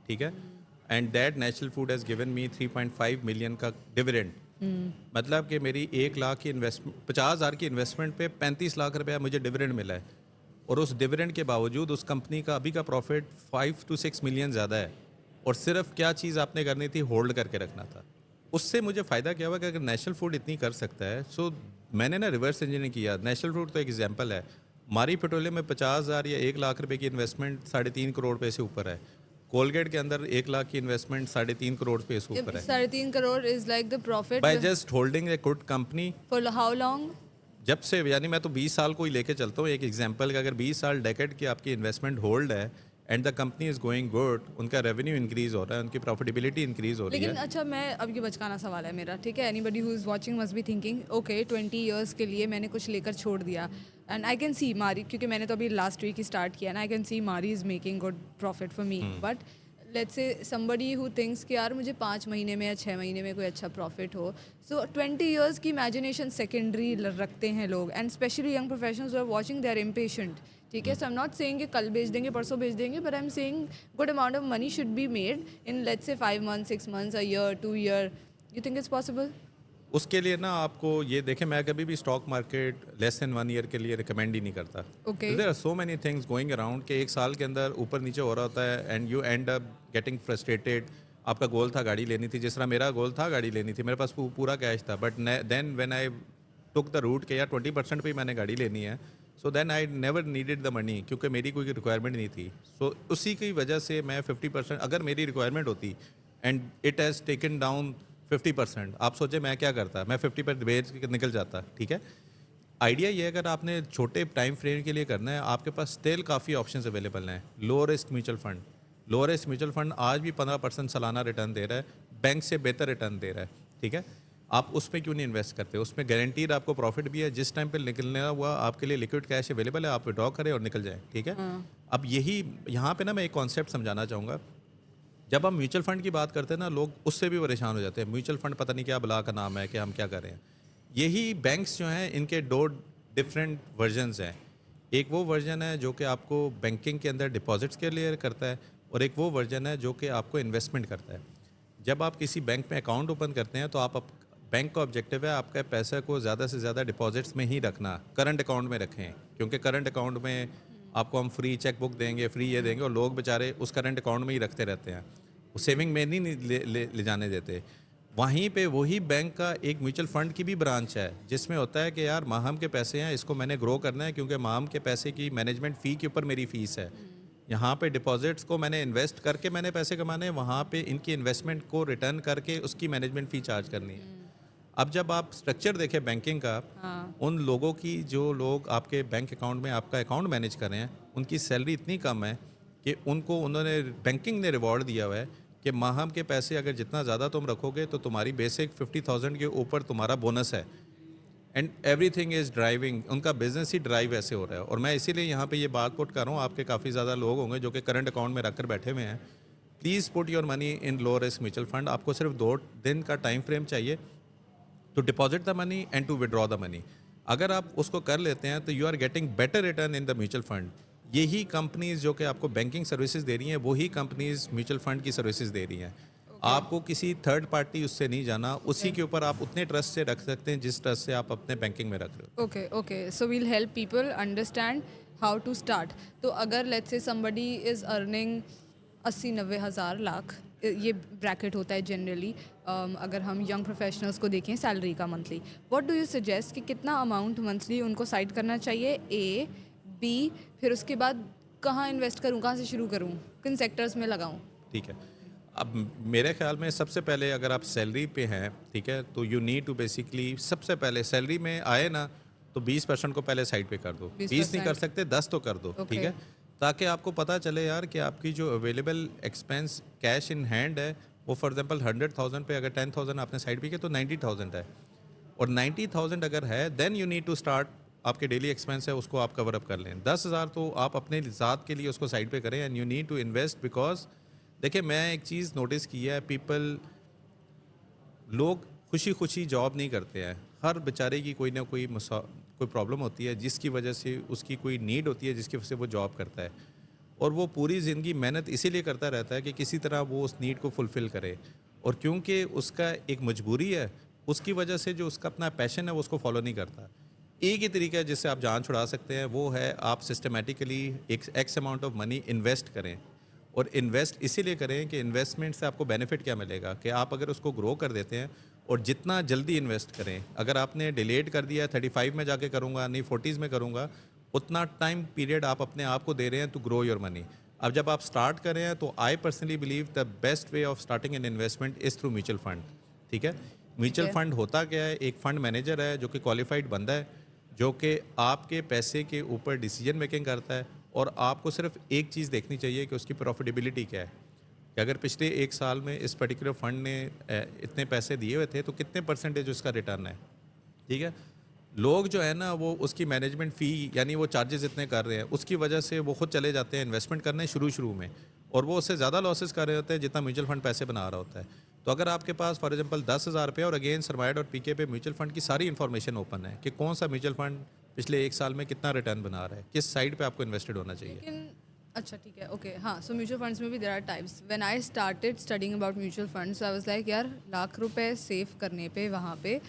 ठीक है। And that national food has given me 3.5 million का डिविडेंड। मतलब कि मेरी 1 लाख की इन्वेस्टमेंट, 50,000 की इन्वेस्टमेंट पे 35 लाख रुपया मुझे डिविडेंड मिला है। और उस डिविडेंड के बावजूद उस कंपनी का अभी का प्रॉफिट 5 to 6 मिलियन ज़्यादा है। और सिर्फ क्या चीज़ आपने करनी थी, होल्ड करके रखना था। उससे मुझे फ़ायदा क्या हुआ कि अगर नेशनल फूड इतनी कर सकता है, सो मैंने ना रिवर्स इंजीनियरिंग किया। नेशनल फूड तो एक एग्जांपल है। मारी पेट्रोलियम में 50,000 या 1 लाख रुपए की इन्वेस्टमेंट 3.5 करोड़ रुपए से ऊपर है। कोलगेट के अंदर 1 लाख की इन्वेस्टमेंट 3.5 करोड़ रुपए से ऊपर है। 3.5 crore is like the profit by just holding a good company for how long? जब से यानी मैं तो 20 साल को ही लेके चलता हूँ एक एग्जांपल का, अगर 20 साल डेकेड की आपकी इन्वेस्टमेंट होल्ड है and the company is going good, उनका रेवेन्यू इंक्रीज़ हो रहा है, उनकी प्रॉफिटेबिलिटी इंक्रीज़ हो रही लेकिन है। अच्छा, मैं अब ये बचकाना सवाल है मेरा, ठीक है, anybody who is watching must be thinking okay 20 years के लिए मैंने कुछ लेकर छोड़ दिया, एंड आई कैन सी मारी, क्योंकि मैंने तो अभी लास्ट वीक ही स्टार्ट किया, एंड आई कैन सी मारी is making good profit for me, but let's say somebody who thinks कि यार मुझे 5 महीने में या 6 महीने में कोई अच्छा प्रॉफिट हो, सो 20 इयर्स की इमेजिनेशन सेकेंडरी रखते हैं लोग, and specially young professionals are watching, they are impatient, ठीक है, so I am not saying कि कल बेच देंगे परसों बेच देंगे, but I am saying good amount of money should be made in let's say 5 months 6 months a year 2 year, you think it's possible? उसके लिए ना आपको ये देखें, मैं कभी भी stock market less than 1 year के लिए रिकमेंड ही नहीं करता। Okay, there are so many things going around कि एक साल के अंदर ऊपर नीचे हो रहा होता है and you and up getting frustrated. आपका गोल था गाड़ी लेनी थी, जिस तरह मेरा गोल था गाड़ी लेनी थी, मेरे पास पूरा कैश था, but then when I took the route के यार 20% पे ही मैंने गाड़ी लेनी है, so then I never needed the money, क्योंकि मेरी कोई रिक्वायरमेंट नहीं थी। सो उसी की वजह से मैं 50%, अगर मेरी रिक्वायरमेंट होती and it has taken down 50%, आप सोचे मैं क्या करता, मैं 50 पर बेच के निकल जाता, ठीक है। आइडिया ये है, अगर आपने छोटे टाइम फ्रेम के लिए करना है, आपके पास स्टिल काफ़ी ऑप्शंस अवेलेबल हैं। लो रिस्क म्यूचुअल फंड, लो रिस्क म्यूचुअल फंड आज भी 15% सालाना रिटर्न दे रहा है, बैंक से बेहतर रिटर्न दे रहा है, ठीक है। आप उसमें क्यों नहीं इन्वेस्ट करते? उसमें गारंटीड आपको प्रॉफिट भी है, जिस टाइम पे निकलना हुआ आपके लिए लिक्विड कैश अवेलेबल है, आप विड्रॉ करें और निकल जाएं, ठीक है। अब यही यहाँ पे ना मैं एक कॉन्सेप्ट समझाना चाहूँगा। जब हम म्यूचुअल फंड की बात करते हैं ना, लोग उससे भी परेशान हो जाते हैं, म्यूचुअल फंड पता नहीं क्या बला का नाम है कि हम क्या कर रहे हैं। यही बैंक्स जो हैं, इनके दो डिफरेंट वर्जन्स हैं। एक वो वर्जन है जो कि आपको बैंकिंग के अंदर डिपॉजिट्स के लिए करता है, और एक वो वर्जन है जो कि आपको इन्वेस्टमेंट करता है। जब आप किसी बैंक में अकाउंट ओपन करते हैं तो बैंक का ऑब्जेक्टिव है आपका पैसा को ज़्यादा से ज़्यादा डिपॉजिट्स में ही रखना, करंट अकाउंट में रखें, क्योंकि करंट अकाउंट में आपको हम फ्री चेक बुक देंगे, फ्री ये देंगे, और लोग बेचारे उस करंट अकाउंट में ही रखते रहते हैं, वो सेविंग में नहीं ले जाने देते। वहीं पे वही बैंक का एक म्यूचुअल फंड की भी ब्रांच है, जिसमें होता है कि यार माहम के पैसे हैं, इसको मैंने ग्रो करना है, क्योंकि माहम के पैसे की मैनेजमेंट फ़ी के ऊपर मेरी फ़ीस है। यहाँ पे डिपॉजिट्स को मैंने इन्वेस्ट करके मैंने पैसे कमाने हैं, वहाँ पे इनकी इन्वेस्टमेंट को रिटर्न करके उसकी मैनेजमेंट फ़ी चार्ज करनी है। अब जब आप स्ट्रक्चर देखें बैंकिंग का, हाँ, उन लोगों की जो लोग आपके बैंक अकाउंट में आपका अकाउंट मैनेज कर रहे हैं, उनकी सैलरी इतनी कम है कि उन्होंने बैंकिंग ने रिवॉर्ड दिया हुआ है कि माहम के पैसे अगर जितना ज़्यादा तुम रखोगे तो तुम्हारी बेसिक 50,000 के ऊपर तुम्हारा बोनस है, एंड एवरीथिंग इज़ ड्राइविंग, उनका बिजनेस ही ड्राइव ऐसे हो रहा है। और मैं इसीलिए यहाँ पे ये बात पुट कर रहा हूँ, आपके काफ़ी ज़्यादा लोग होंगे जो कि करंट अकाउंट में रख कर बैठे हुए हैं। Please put your money in low risk mutual fund. आपको सिर्फ 2 दिन का टाइम फ्रेम चाहिए to deposit the money and to withdraw the money. अगर आप उसको कर लेते हैं तो you are getting better return in the mutual fund. यही कंपनीज जो कि आपको बैंकिंग सर्विसेज दे रही हैं, वही कंपनीज म्यूचुअल फंड की सर्विसेज दे रही हैं। आपको किसी थर्ड पार्टी उससे नहीं जाना, उसी के ऊपर आप उतने ट्रस्ट से रख सकते हैं जिस ट्रस्ट से आप अपने बैंकिंग में रख रहे हो। Okay, okay, so we'll help people understand how to start. तो अगर let's say somebody is earning 80-90 हज़ार लाख, ये ब्रैकेट होता है जनरली, अगर हम यंग प्रोफेशनल्स को देखें सैलरी का monthly, what do you suggest कि कितना अमाउंट मंथली उनको साइड करना चाहिए? ए, बी, फिर उसके बाद कहाँ इन्वेस्ट करूँ, कहाँ से शुरू करूँ, किन सेक्टर्स में लगाऊँ? ठीक है। अब मेरे ख्याल में सबसे पहले अगर आप सैलरी पे हैं, ठीक है, तो यू नीड टू बेसिकली सबसे पहले सैलरी में आए ना तो 20% को पहले साइड पे कर दो। 20 नहीं कर 20%? सकते, 10 तो कर दो, ठीक ओके, है, ताकि आपको पता चले यार कि आपकी जो available expense cash in hand है वो फॉर एग्जांपल 100,000 पे अगर 10,000 आपने साइड पे किया तो 90,000 है, और 90,000 अगर है then you need to start, आपके डेली एक्सपेंस है उसको आप कवर अप कर लें। 10,000 तो आप अपने ज़ात के लिए उसको साइड पे करें, and you need to invest because देखिए मैं एक चीज़ नोटिस की है, लोग खुशी खुशी जॉब नहीं करते हैं। हर बेचारे की कोई ना कोई प्रॉब्लम होती है जिसकी वजह से उसकी कोई नीड होती है जिसकी वजह से वो जॉब करता है, और वो पूरी ज़िंदगी मेहनत इसीलिए करता रहता है कि किसी तरह वो उस नीड को फुलफ़िल करे, और क्योंकि उसका एक मजबूरी है उसकी वजह से जो उसका अपना पैशन है वो उसको फॉलो नहीं करता। एक ही तरीका है जिससे आप जान छुड़ा सकते हैं, वो है आप सिस्टमेटिकली एक x amount of money invest करें, और इन्वेस्ट इसीलिए करें कि इन्वेस्टमेंट से आपको बेनिफिट क्या मिलेगा कि आप अगर उसको ग्रो कर देते हैं, और जितना जल्दी इन्वेस्ट करें, अगर आपने डिलेड कर दिया 35 में जाके करूँगा नहीं 40s में करूँगा, उतना टाइम पीरियड आप अपने आप को दे रहे हैं टू ग्रो योर मनी। अब जब आप स्टार्ट कर रहे हैं तो I personally believe the best way of starting an investment is through mutual fund, ठीक है। म्यूचुअल है। फंड होता क्या है, एक फंड मैनेजर है जो कि क्वालिफाइड बंदा है जो कि आपके पैसे के ऊपर डिसीजन मेकिंग करता है, और आपको सिर्फ एक चीज़ देखनी चाहिए कि उसकी प्रॉफिटेबिलिटी क्या है, कि अगर पिछले 1 साल में इस पर्टिकुलर फंड ने इतने पैसे दिए हुए थे तो कितने परसेंटेज उसका रिटर्न है, ठीक है। लोग जो है ना वो उसकी मैनेजमेंट फ़ी यानी वो चार्जेस इतने कर रहे हैं, उसकी वजह से वो खुद चले जाते हैं इन्वेस्टमेंट करने शुरू में, और वो उससे ज़्यादा लॉसेस कर रहे होते हैं जितना म्यूचुअल फंड पैसे बना रहा होता है। तो अगर आपके पास फॉर एग्जांपल 10,000 रुपये और अगेन सरमाइड और पीके पे म्यूचुअल फंड की सारी इन्फॉर्मेशन ओपन है कि कौन सा म्यूचुअल फंड पिछले 1 साल में कितना रिटर्न बना रहा है, किस साइड पे आपको इन्वेस्टेड होना चाहिए। लेकिन अच्छा ठीक है, ओके, हाँ, सो म्यूचुअल फंड्स में भी there are types. When I started studying about mutual funds I was like यार लाख रुपए सेव करने पे वहाँ पे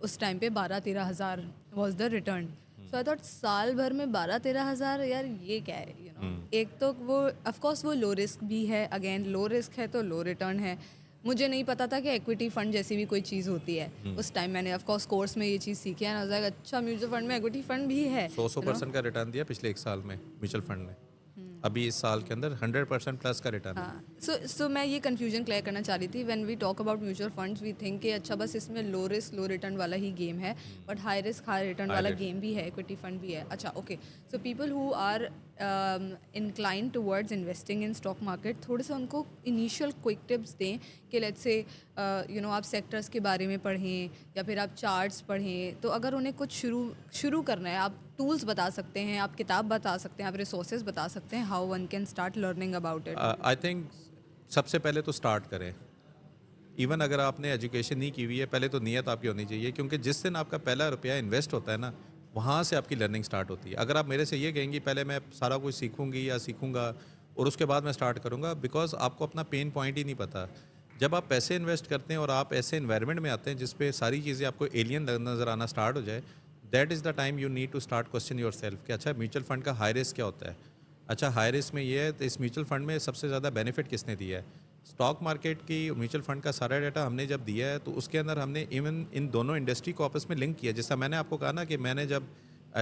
उस टाइम पे 12-13 हज़ार was the return. So I thought साल भर में 12-13 हज़ार, यार ये क्या है, यू नो। एक तो वो ऑफ कोर्स वो लो रिस्क भी है, अगेन लो रिस्क है तो लो रिटर्न है। मुझे नहीं पता था कि इक्विटी फंड जैसी भी कोई चीज़ होती है। उस टाइम मैंने ऑफ कोर्स कोर्स में ये चीज़ सीखी है ना, अच्छा म्यूचुअल फंड में इक्विटी फंड भी है। 100% का रिटर्न दिया पिछले 1 साल में म्यूचुअल फंड ने, अभी इस साल के अंदर 100% प्लस का रिटर्न है। हाँ, सो मैं ये कंफ्यूजन क्लियर करना चाह रही थी। When we talk about mutual funds we think कि अच्छा बस इसमें लो रिस्क लो रिटर्न वाला ही गेम है, but high risk high return वाला गेम भी है, इक्विटी फंड भी है। अच्छा okay, so people who are incline towards investing in stock market, थोड़े से उनको इनिशियल क्विक टिप्स दें कि लेट्स से यू नो आप सेक्टर्स के बारे में पढ़ें या फिर आप चार्ट्स पढ़ें। तो अगर उन्हें कुछ शुरू करना है, आप टूल्स बता सकते हैं, आप किताब बता सकते हैं, आप रिसोर्सेज बता सकते हैं, how one can start learning about it. I think सबसे पहले तो स्टार्ट करें। इवन अगर आपने एजुकेशन नहीं की हुई है, पहले तो नीयत आपकी होनी चाहिए, क्योंकि जिस दिन आपका पहला रुपया इन्वेस्ट होता है ना, वहाँ से आपकी लर्निंग स्टार्ट होती है। अगर आप मेरे से ये कहेंगी पहले मैं सारा कुछ सीखूंगी या सीखूंगा और उसके बाद मैं स्टार्ट करूँगा, बिकॉज आपको अपना पेन पॉइंट ही नहीं पता। जब आप पैसे इन्वेस्ट करते हैं और आप ऐसे इन्वायरमेंट में आते हैं जिस पे सारी चीज़ें आपको एलियन नज़र आना स्टार्ट हो जाए, that is the time you need to start question your self कि अच्छा म्यूचुअल फंड का हाई रिस्क क्या होता है। अच्छा हाई रिस्क में ये है तो इस म्यूचुअल फंड में सबसे ज़्यादा बेनिफिट किसने दिया है। स्टॉक मार्केट की म्यूचुअल फंड का सारा डाटा हमने जब दिया है तो उसके अंदर हमने इवन इन दोनों इंडस्ट्री को आपस में लिंक किया। जैसा मैंने आपको कहा ना कि मैंने जब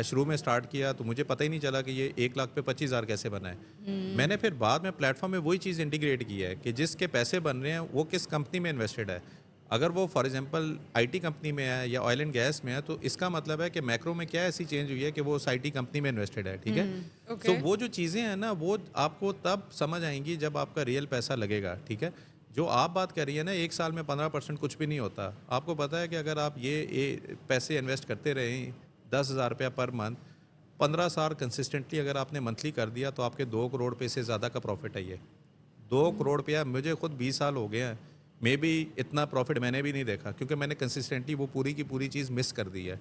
शुरू में स्टार्ट किया तो मुझे पता ही नहीं चला कि ये 1 लाख पे 25,000 कैसे बना है। मैंने फिर बाद में प्लेटफॉर्म में वही चीज़ इंटीग्रेट की है कि जिसके पैसे बन रहे हैं वो किस कंपनी में इन्वेस्टेड है। अगर वो फॉर एग्जांपल आईटी कंपनी में है या ऑयल एंड गैस में है तो इसका मतलब है कि मैक्रो में क्या ऐसी चेंज हुई है कि वो उस आईटी कंपनी में इन्वेस्टेड है, ठीक है। तो वो जो चीज़ें हैं ना वो आपको तब समझ आएंगी जब आपका रियल पैसा लगेगा, ठीक है। जो आप बात कर रही है ना 1 साल में 15% कुछ भी नहीं होता। आपको पता है कि अगर आप ये पैसे इन्वेस्ट करते रहें 10,000 रुपया पर मंथ 15 साल कंसिस्टेंटली अगर आपने मंथली कर दिया तो आपके 2 करोड़ रुपये से ज़्यादा का प्रॉफिट है ये 2 करोड़ रुपया। मुझे खुद 20 साल हो गए हैं, मे बी इतना प्रॉफिट मैंने भी नहीं देखा क्योंकि मैंने कंसिस्टेंटली वो पूरी की पूरी चीज़ मिस कर दी है।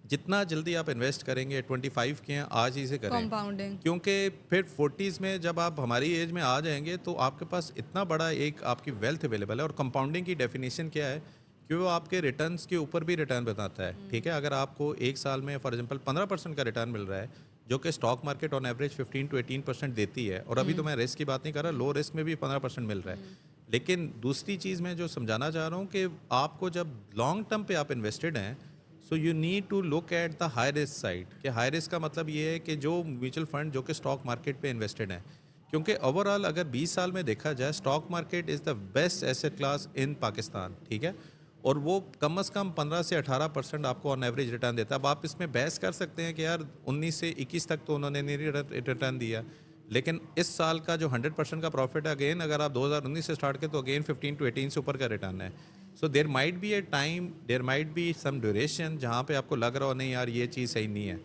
जितना जल्दी आप इन्वेस्ट करेंगे 25 के हैं आज ही से करें, कंपाउंडिंग, क्योंकि फिर 40s में जब आप हमारी एज में आ जाएंगे तो आपके पास इतना बड़ा एक आपकी वेल्थ अवेलेबल है। और कंपाउंडिंग की डेफिनेशन क्या है कि वो आपके रिटर्न्स के ऊपर भी रिटर्न बताता है, ठीक है। अगर आपको 1 साल में फॉर एग्जांपल 15% का रिटर्न मिल रहा है जो कि stock market on average 15 to 18% देती है, और अभी तो मैं रिस्क की बात नहीं कर रहा, लो रिस्क में भी 15% मिल रहा है। लेकिन दूसरी चीज़ मैं जो समझाना चाह रहा हूँ कि आपको जब लॉन्ग टर्म पे आप इन्वेस्टेड हैं so you need to look at the high risk side. कि हाई रिस्क का मतलब ये है कि जो म्यूचुअल फंड जो कि स्टॉक मार्केट पे इन्वेस्टेड हैं, क्योंकि ओवरऑल अगर 20 साल में देखा जाए stock market is the best asset class in Pakistan, ठीक है। और वो कम से कम 15 से 18% आपको ऑन एवरेज रिटर्न देता है। अब आप इसमें बहस कर सकते हैं कि यार 19 से 21 तक तो उन्होंने नहीं रिटर्न दिया, लेकिन इस साल का जो 100% का प्रॉफिट है अगेन अगर आप 2019 से स्टार्ट करें तो अगेन 15 to 18 से ऊपर का रिटर्न है। So there might be a time, there might be some duration जहाँ पे आपको लग रहा हो नहीं यार ये चीज़ सही नहीं है,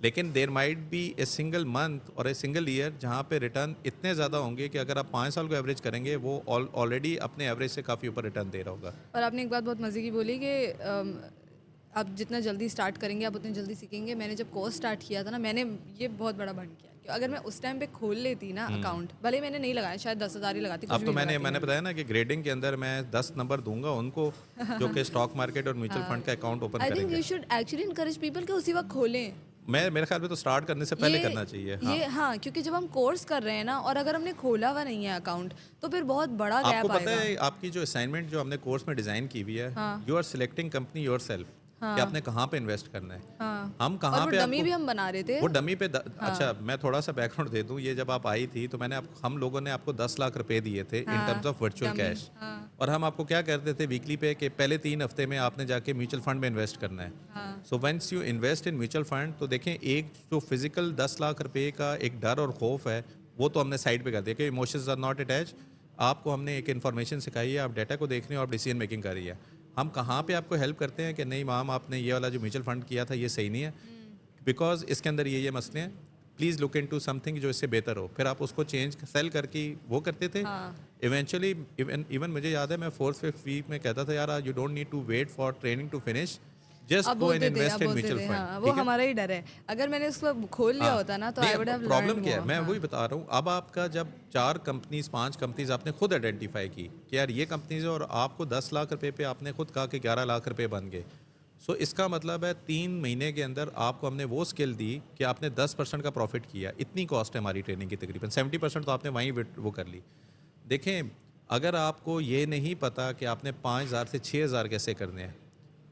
लेकिन there might be a single month और ए सिंगल ईयर जहाँ पे रिटर्न इतने ज़्यादा होंगे कि अगर आप 5 साल को एवरेज करेंगे वो ऑलरेडी अपने एवरेज से काफ़ी ऊपर रिटर्न दे रहा होगा। और आपने एक बात बहुत मज़े की बोली कि आप जितना जल्दी स्टार्ट करेंगे आप उतनी जल्दी सीखेंगे। मैंने जब कोर्स स्टार्ट किया था ना, मैंने ये बहुत बड़ा भंड किया कि अगर मैं उस टाइम पे खोल लेती ना अकाउंट, भले मैंने नहीं लगाया, शायद 10,000 ही लगाती, कुछ अब भी तो नहीं मैंने लगाती बताया ना कि ग्रेडिंग के अंदर मैं 10 नंबर दूंगा उनको जो कि स्टॉक मार्केट और म्यूचुअल फंड का अकाउंट ओपन आई थिंक करेंगे। You should actually encourage people कि उसी वक्त खोलें। मेरे ख्याल में तो स्टार्ट करने से पहले ये करना चाहिए। हाँ। ये हाँ, क्योंकि जब हम कोर्स कर रहे हैं ना और अगर हमने खोला हुआ नहीं है अकाउंट तो फिर बहुत बड़ा आपको गैप पता आएगा। है आपकी जो असाइनमेंट जो हमने कोर्स में डिज़ाइन की हुई है, हाँ। You are selecting company your self. कि आपने कहाँ पे इन्वेस्ट करना है। हाँ। हम और कहाँ वो पे डमी आपको भी हम बना रहे थे। वो डमी पे अच्छा मैं थोड़ा सा बैकग्राउंड दे दूं। ये जब आप आई थी तो हम लोगों ने आपको 10 लाख रुपए दिए थे in terms of virtual dummy. Cash. हाँ और हम आपको क्या करते थे वीकली पे कि पहले 3 हफ्ते में आपने जाके म्यूचुअल फंड में इन्वेस्ट करना है। हाँ so once you invest in mutual fund तो देखें एक जो फिजिकल 10 लाख रुपए का एक डर और खौफ है वो तो हमने साइड पे कर दिया कि इमोशंस आर नॉट अटैच। आपको हमने एक इन्फॉर्मेशन सिखाई है, आप डाटा को देख रहे हो, आप डिसीजन मेकिंग कर रही है। हम कहाँ पे आपको हेल्प करते हैं कि नहीं मैम आपने ये वाला जो म्यूचुअल फंड किया था ये सही नहीं है, बिकॉज इसके अंदर ये मसले हैं, please look into something जो इससे बेहतर हो। फिर आप उसको चेंज सेल करके वो करते थे। हाँ इवेंचुअली इवन मुझे याद है मैं 4th-5th वीक में कहता था यार you don't need to wait for training to finish, just अब गो एंड बोलते थे, इन्वेस्ट अब इन बोलते म्यूचुअल थे, फंड। हाँ वो हमारा ही डर है। अगर मैंने उसको खोल लिया होता ना तो I would have problem learned क्या है मोर। मैं वही बता रहा हूँ। अब आपका जब 4 कंपनीज 5 कंपनीज आपने खुद आइडेंटिफाई की कि यार ये कंपनीज है और आपको 10 लाख रुपए पे आपने खुद कहा कि 11 लाख रुपए बन गए। सो इसका मतलब है 3 महीने के अंदर आपको हमने वो स्किल दी कि आपने 10% का प्रॉफिट किया। इतनी कॉस्ट है हमारी ट्रेनिंग की, तकरीबन 70% तो आपने वहीं वो कर ली। देखें अगर आपको ये नहीं पता कि आपने 5,000 से 6,000 कैसे करने हैं,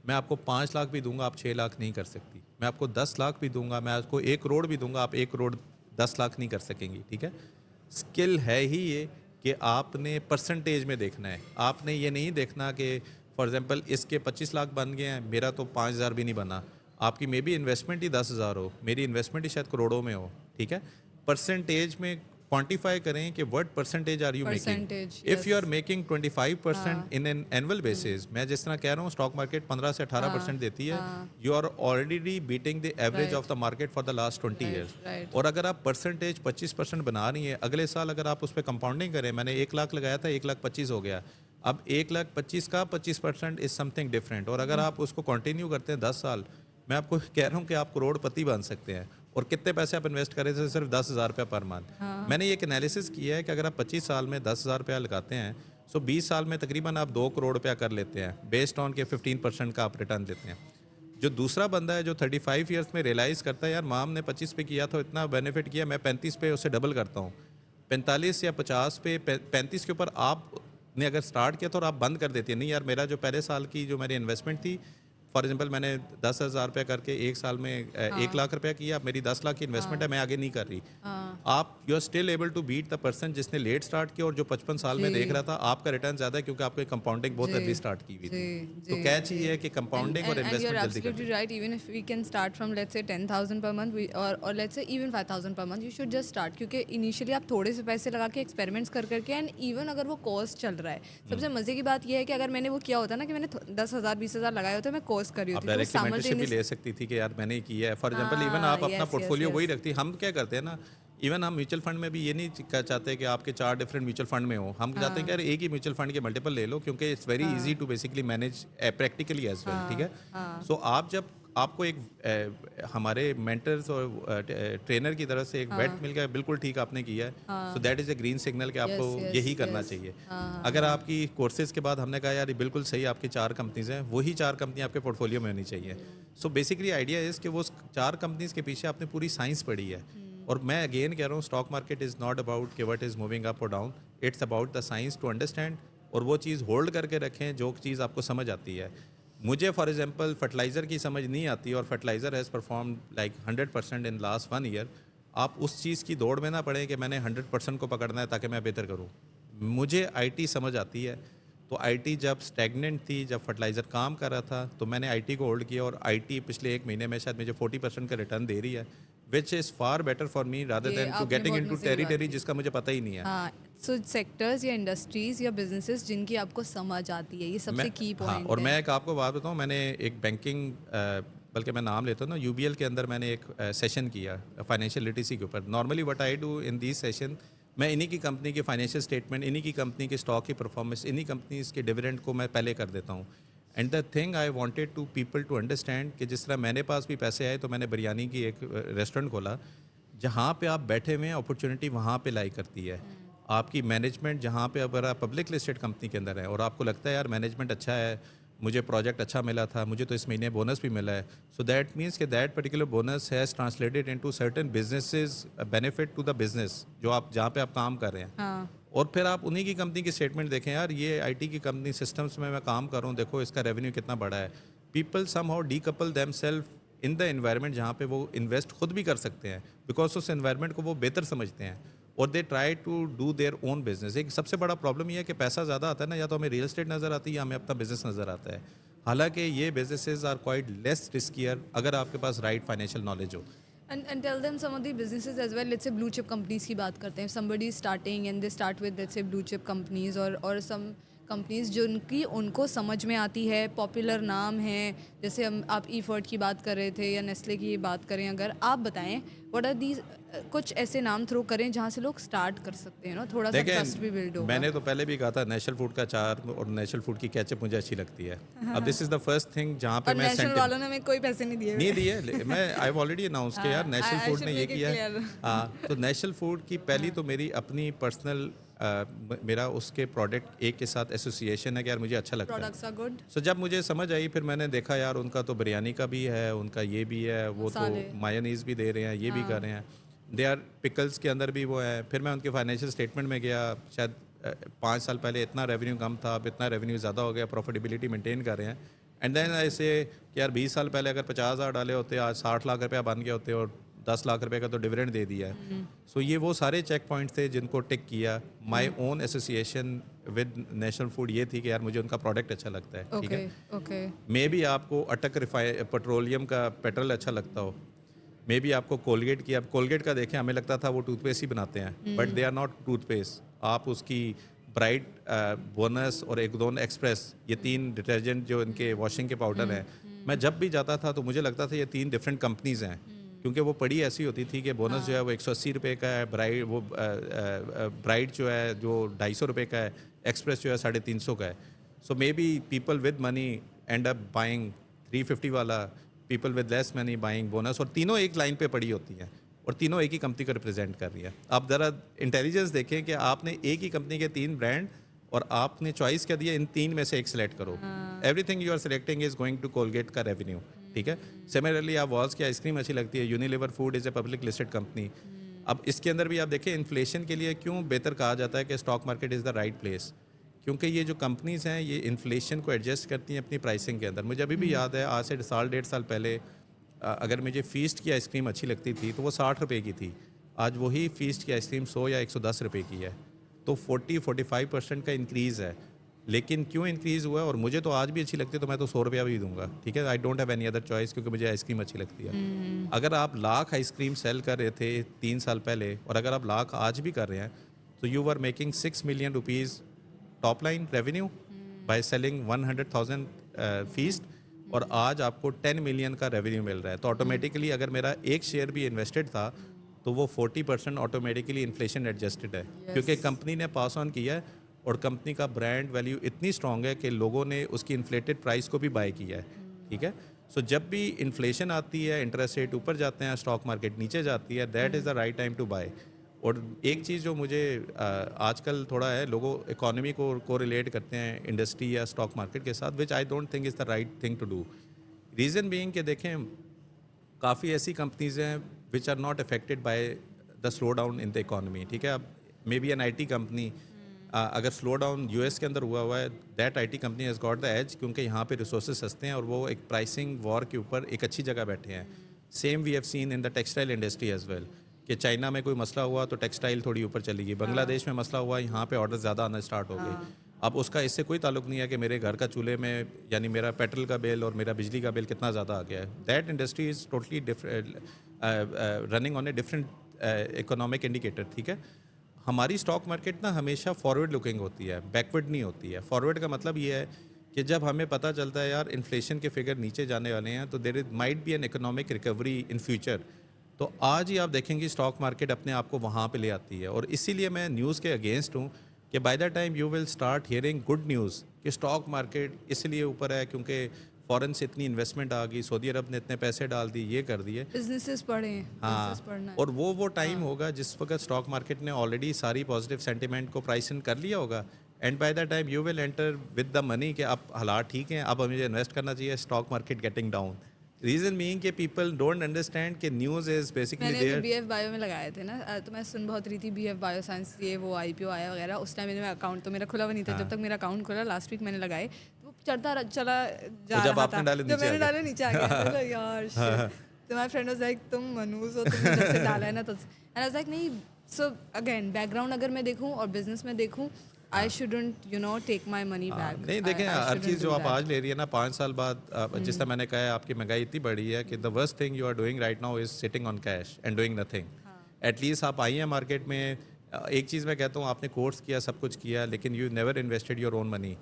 मैं आपको 5 लाख भी दूंगा आप 6 लाख नहीं कर सकती। मैं आपको 10 लाख भी दूंगा, मैं आपको 1 करोड़ भी दूंगा, आप 1 करोड़ 10 लाख नहीं कर सकेंगी। ठीक है, स्किल है ही ये कि आपने परसेंटेज में देखना है। आपने ये नहीं देखना कि फॉर एग्जांपल इसके 25 लाख बन गए हैं, मेरा तो 5,000 भी नहीं बना। आपकी मे बी इन्वेस्टमेंट ही 10,000 हो, मेरी इन्वेस्टमेंट ही शायद करोड़ों में हो। ठीक है, परसेंटेज में क्वांटिफाई करें कि what percentage are you making. Percentage if you are making 25% in an annual basis, मैं जिस तरह कह रहा हूँ स्टॉक मार्केट 15 से 18% देती है, you are already beating the average of the market for the last 20 years. Right. और अगर आप परसेंटेज 25% बना रही है, अगले साल अगर आप उस पर कंपाउंडिंग करें, मैंने 1 लाख लगाया था 1,25,000 हो गया, अब 1,25,000 का 25% इज समथिंग डिफरेंट। और अगर आप उसको कंटिन्यू करते हैं 10 साल, मैं आपको कह रहा हूँ कि आप करोड़पति बन सकते हैं। और कितने पैसे आप इन्वेस्ट करें थे? सिर्फ 10,000 रुपये पर मंथ। मैंने एक एनालिसिस किया है कि अगर आप 25 साल में 10,000 रुपया लगाते हैं सो 20 साल में तकरीबन आप 2 करोड़ रुपया कर लेते हैं, बेस्ड ऑन के 15% का आप रिटर्न देते हैं। जो दूसरा बंदा है जो 35 ईयर्स में रियलाइज़ करता है यार माम ने 25 पे किया तो इतना बेनिफिट किया, मैं 35 पे उससे डबल करता हूँ, 45 या 50 पे 35 के ऊपर आपने अगर स्टार्ट किया तो और आप बंद कर देती है, नहीं यार मेरा जो पहले साल की जो मेरी इन्वेस्टमेंट थी, फॉर एग्जांपल मैंने 10,000 रुपया करके 1 साल में 1 लाख रुपया किया, अब मेरी 10 लाख की इन्वेस्टमेंट है, मैं आगे नहीं कर रही। आप you are still able to beat the person जिसने लेट स्टार्ट किया और जो 55 साल में देख रहा था। आपका रिटर्न ज़्यादा है क्योंकि आपको कंपाउंडिंग बहुत अर्ली स्टार्ट की हुई थी। तो कैच ये है कि कंपाउंडिंग और And you're इन्वेस्टमेंट जल्दी absolutely करनी। right. Even if we can start from let's say 10,000 per month, or let's say even 5,000 per month, you should just start. क्योंकि इनिशियली आप थोड़े से पैसे लगा के एक्सपेरिमेंट्स कर करके, एंड इवन अगर वो कोर्स चल रहा है, सबसे मजे की बात ये है कि अगर मैंने वो किया होता ना कि मैंने 10,000 20,000 लगाए होते, मैं कोर्स करी आप होती तो डायरेक्ट मेंटरशिप भी simultaneous- ले सकती थी कि यार मैंने किया है। फॉर एग्जांपल इवन हाँ, आप अपना yes, पोर्टफोलियो yes, वही रखती। हम क्या करते हैं ना, इवन हम म्यूचुअल फंड में भी ये नहीं चाहते कि आपके 4 डिफरेंट म्यूचुअल फंड में हो। हम चाहते हैं कि यार एक ही म्यूचुअल फंड के मल्टीपल ले लो, क्योंकि it's very easy to basically manage practically as well. ठीक है, सो आप जब आपको एक हमारे मेंटर्स और ट्रेनर की तरफ से एक वेट मिल गया, बिल्कुल ठीक आपने किया है, so that is a green signal कि आपको yes, यही करना yes. चाहिए। अगर आपकी कोर्सेज के बाद हमने कहा यार ये बिल्कुल सही, आपकी 4 कंपनीज हैं, वही 4 कंपनी आपके पोर्टफोलियो में होनी चाहिए। सो बेसिकली आइडिया इज़ कि वो 4 कंपनीज के पीछे आपने पूरी साइंस पढ़ी है। और मैं अगेन कह रहा हूँ stock market is not about कि व्हाट इज़ मूविंग अप और down, it's about the science to understand. और वो चीज़ होल्ड करके रखें जो चीज़ आपको समझ आती है। मुझे फॉर एग्जांपल फर्टिलाइज़र की समझ नहीं आती और fertiliser has perform like 100% in last 1 year. आप उस चीज़ की दौड़ में ना पड़े कि मैंने 100% को पकड़ना है ताकि मैं बेहतर करूँ। मुझे आईटी समझ आती है, तो आईटी जब स्टैगनेंट थी, जब फर्टिलाइज़र काम कर रहा था, तो मैंने आईटी को होल्ड किया और आईटी पिछले 1 महीने में शायद मुझे 40% का रिटर्न दे रही है, which is far better for me rather ये देन टू आपने गेटिंग बहुत इनटू मजे की बात टेरिटरी की। जिसका मुझे पता ही नहीं है। हाँ, सो सेक्टर्स या इंडस्ट्रीज या बिजनेसेस जिनकी आपको समझ आती है, ये सबसे की हाँ, पॉइंट और है। मैं एक आपको बात बताऊँ, मैंने एक बैंकिंग बल्कि मैं नाम लेता हूँ ना, यूबीएल के अंदर मैंने एक सेशन किया फाइनेंशियल लिटरेसी के ऊपर। Normally what I do in this session, मैं इन्हीं की कंपनी के फाइनेंशियल स्टेटमेंट, इन्हीं की कंपनी के स्टॉक की परफॉर्मेंस, इन्हीं कंपनीज के डिविडेंड को मैं पहले कर देता हूँ। And the thing I wanted to people to understand कि जिस तरह मेरे पास भी पैसे आए तो मैंने बिरयानी की एक रेस्टोरेंट खोला। जहाँ पे आप बैठे हुए हैं अपॉर्चुनिटी वहाँ पे लाई करती है। आपकी मैनेजमेंट जहाँ पे अगर आप पब्लिक लिस्टेड कंपनी के अंदर है और आपको लगता है यार मैनेजमेंट अच्छा है, मुझे प्रोजेक्ट अच्छा मिला था, मुझे तो इस महीने बोनस भी मिला है, सो दैट मीन्स कि that particular bonus has translated into certain businesses benefit to the business जो आप जहाँ पे आप काम कर रहे हैं। हाँ, और फिर आप उन्हीं की कंपनी की स्टेटमेंट देखें, यार ये आईटी की कंपनी सिस्टम्स में मैं काम कर रहा हूँ, देखो इसका रेवेन्यू कितना बड़ा है। People somehow decouple them self in the environment जहाँ पे वो इन्वेस्ट खुद भी कर सकते हैं, बिकॉज उस एनवायरनमेंट को वो बेहतर समझते हैं और they try to do their own business. एक सबसे बड़ा प्रॉब्लम ये है कि पैसा ज़्यादा आता है ना, या तो हमें रियल एस्टेट नज़र आती है या हमें अपना बिजनेस नज़र आता है। हालांकि ये businesses are quite less riskier अगर आपके पास राइट फाइनेंशियल नॉलेज हो। And tell them some of the businesses as well. Let's say blue chip companies की बात करते हैं. If somebody is starting and they start with let's say blue chip companies or some companies जो उनकी उनको समझ में आती है, पॉपुलर नाम है, जैसे हम आप ई फर्ट की बात कर रहे थे या नेस्ले की बात करें, अगर आप बताएं व्हाट आर दीज कुछ ऐसे नाम थ्रो करें जहाँ से लोग स्टार्ट कर सकते हैं ना, थोड़ा सा ट्रस्ट भी बिल्ड होगा. मैंने तो पहले भी कहा था नेशनल फूड का अचार और नेशनल फूड की केचप मुझे अच्छी लगती है. अब this is the first thing जहाँ पे और मैं नेशनल वालों ने हमें कोई पैसे नहीं दिए नहीं दिए. मैं आई हैव ऑलरेडी अनाउंस किया यार, नेशनल I फूड should ने ये make it किया है. clear. हाँ, तो नेशनल फूड की पहली तो मेरी अपनी पर्सनल मेरा उसके प्रोडक्ट एक के साथ एसोसिएशन है कि यार मुझे अच्छा लगता है. Products are good. सो जब मुझे समझ आई फिर मैंने देखा यार उनका तो बिरयानी का भी है, उनका ये भी है, वो तो मसाले. मायोनीज भी दे रहे हैं, ये भी कर रहे हैं, दे आर पिकल्स के अंदर भी वो है. फिर मैं उनके फाइनेंशियल स्टेटमेंट में गया, शायद 5 साल पहले इतना रेवेन्यू कम था, अब इतना रेवेन्यू ज़्यादा हो गया, प्रॉफिटेबिलिटी मेंटेन कर रहे हैं. एंड देन ऐसे कि यार 20 साल पहले अगर 50,000 डाले होते आज 60 लाख रुपया बन गए होते और 10 लाख रुपए का तो डिविडेंड दे दिया है. सो ये वो सारे चेक पॉइंट्स थे जिनको टिक किया. My own association with national food ये थी कि यार मुझे उनका प्रोडक्ट अच्छा लगता है. ठीक है, ओके. मे बी आपको अटक पेट्रोलियम का पेट्रोल अच्छा लगता हो, मे बी आपको कोलगेट की, अब कोलगेट का देखें हमें लगता था वो टूथपेस्ट ही बनाते हैं, but they are not toothpaste. आप उसकी ब्राइट, बोनस और एक दोन एक्सप्रेस, ये 3 डिटर्जेंट जो इनके वॉशिंग के पाउडर हैं, मैं जब भी जाता था तो मुझे लगता था ये 3 डिफरेंट कंपनीज़ हैं, क्योंकि वो पड़ी ऐसी होती थी कि बोनस जो है वो 180 रुपये का है, ब्राइट जो है जो 250 रुपये का है, एक्सप्रेस जो है 350 का है. So maybe people with money end up buying 350 वाला, people with less money buying bonus, और तीनों एक लाइन पे पड़ी होती हैं और तीनों एक ही कंपनी को रिप्रेजेंट कर रही है. आप ज़रा इंटेलिजेंस देखें कि आपने एक ही कंपनी के 3 ब्रांड और आपने चॉइस क्या दिया, इन 3 में से एक सिलेक्ट करो. Everything you are selecting is going to Colgate का रेवेन्यू. ठीक है. सिमिलरली आप वॉल्स की आइसक्रीम अच्छी लगती है, Unilever food is a public listed company. अब इसके अंदर भी आप देखें इन्फ्लेशन के लिए क्यों बेहतर कहा जाता है कि stock market is the right place, क्योंकि ये जो कंपनीज़ हैं ये इन्फ्लेशन को एडजस्ट करती हैं अपनी प्राइसिंग के अंदर. मुझे अभी भी याद है आज से साल 1.5 साल पहले अगर मुझे फीस्ट की आइसक्रीम अच्छी लगती थी तो वो 60 रुपये की थी. आज वही फीस्ट की आइसक्रीम 100 या 110 रुपये की है. तो 40-45% का इंक्रीज़ है. लेकिन क्यों इंक्रीज़ हुआ है, और मुझे तो आज भी अच्छी लगती है तो मैं तो 100 रुपया भी दूंगा. ठीक है, I don't have any other choice, क्योंकि मुझे आइसक्रीम अच्छी लगती है. अगर आप लाख आइसक्रीम सेल कर रहे थे 3 साल पहले और अगर आप लाख आज भी कर रहे हैं तो you are making 6 million rupees top line revenue by selling 100,000 feast, और आज आपको 10 मिलियन का रेवेन्यू मिल रहा है. तो ऑटोमेटिकली अगर मेरा एक शेयर भी इन्वेस्टेड था तो वो 40% ऑटोमेटिकली इन्फ्लेशन एडजस्टेड है, क्योंकि कंपनी ने पास ऑन किया है और कंपनी का ब्रांड वैल्यू इतनी स्ट्रांग है कि लोगों ने उसकी इन्फ्लेटेड प्राइस को भी बाय किया है. ठीक है. सो जब भी इन्फ्लेशन आती है, इंटरेस्ट रेट ऊपर जाते हैं, स्टॉक मार्केट नीचे जाती है, that is the right time to buy. और एक चीज़ जो मुझे आजकल थोड़ा है, लोगों इकोनॉमी को रिलेट करते हैं इंडस्ट्री या स्टॉक मार्केट के साथ, which I don't think is the right thing to do. Reason being कि देखें काफ़ी ऐसी कंपनीज़ हैं which are not affected by the slow down in the economy. ठीक है. अब maybe an IT company अगर स्लो डाउन US के अंदर हुआ है, that IT company has got the edge, क्योंकि यहाँ पे रिसोर्सेज सस्ते हैं और वो एक प्राइसिंग वॉर के ऊपर एक अच्छी जगह बैठे हैं. Same we have seen in the textile industry as well, कि चाइना में कोई मसला हुआ तो टेक्सटाइल थोड़ी ऊपर चली गई, बांग्लादेश में मसला हुआ, यहाँ पे ऑर्डर ज़्यादा आना स्टार्ट हो गए. अब उसका इससे कोई ताल्लुक नहीं है कि मेरे घर का चूल्हे में यानी मेरा पेट्रोल का बिल और मेरा बिजली का बिल कितना ज़्यादा आ गया है. That industry is totally running on a different economic indicator. ठीक है. हमारी स्टॉक मार्केट ना हमेशा फॉरवर्ड लुकिंग होती है, बैकवर्ड नहीं होती है. फॉरवर्ड का मतलब ये है कि जब हमें पता चलता है यार इन्फ्लेशन के फिगर नीचे जाने वाले हैं तो there is might be an economic recovery in future, तो आज ही आप देखेंगे स्टॉक मार्केट अपने आप को वहाँ पे ले आती है. और इसीलिए मैं न्यूज़ के अगेंस्ट हूँ कि bye the time you will start hearing good news कि स्टॉक मार्केट इसलिए ऊपर है क्योंकि फ़ॉरेन से इतनी इन्वेस्टमेंट आ गई, सऊदी अरब ने इतने पैसे डाल दिए, ये कर दिए. बिजनेसेस पढ़ें. हाँ, business पढ़ना है. और वो टाइम होगा जिस वक्त स्टॉक मार्केट ने ऑलरेडी सारी पॉजिटिव सेंटिमेंट को प्राइस इन कर लिया होगा. And by the time you will enter with the money कि अब हालात ठीक हैं, अब मुझे इन्वेस्ट करना चाहिए, stock market getting down. Reason being कि पीपल डोंट अंडरस्टैंड कि न्यूज़ इज़ बेसिकली मैंने देयर. BF बायो में लगाए थे ना, तो मैं सुन बहुत रही थी BF बायो साइंस, ये वो IPO आया वगैरह. उस टाइम मेरा अकाउंट तो मेरा खुला हुआ नहीं था. जब तक मेरा अकाउंट खुला लास्ट वीक मैंने लगाए तो वो चला जा तो जब रहा आपने था, डाले जब नीचे आ मैंने गए। डाले नीचे आ गया, तो यार शिट, तो माय फ्रेंड वाज लाइक तुम मनूस हो, तुमने जब से डाला है ना, तो एंड आई वाज लाइक नहीं। सो अगेन बैकग्राउंड अगर मैं देखूं और बिजनेस में देखूं, I shouldn't take my money back, नहीं देखें, आई हर शुडंट चीज़ जो डू आप दैट। आज ले रही है ना 5 साल बाद, जिस तरह मैंने कहा है आपकी महंगाई इतनी बढ़ी है कि the worst thing you are doing right now is sitting on cash and doing nothing. At least आप आई हैं मार्केट में, एक चीज़ मैं कहता हूँ, आपने कोर्स किया, सब कुछ किया, लेकिन you never invested your own money.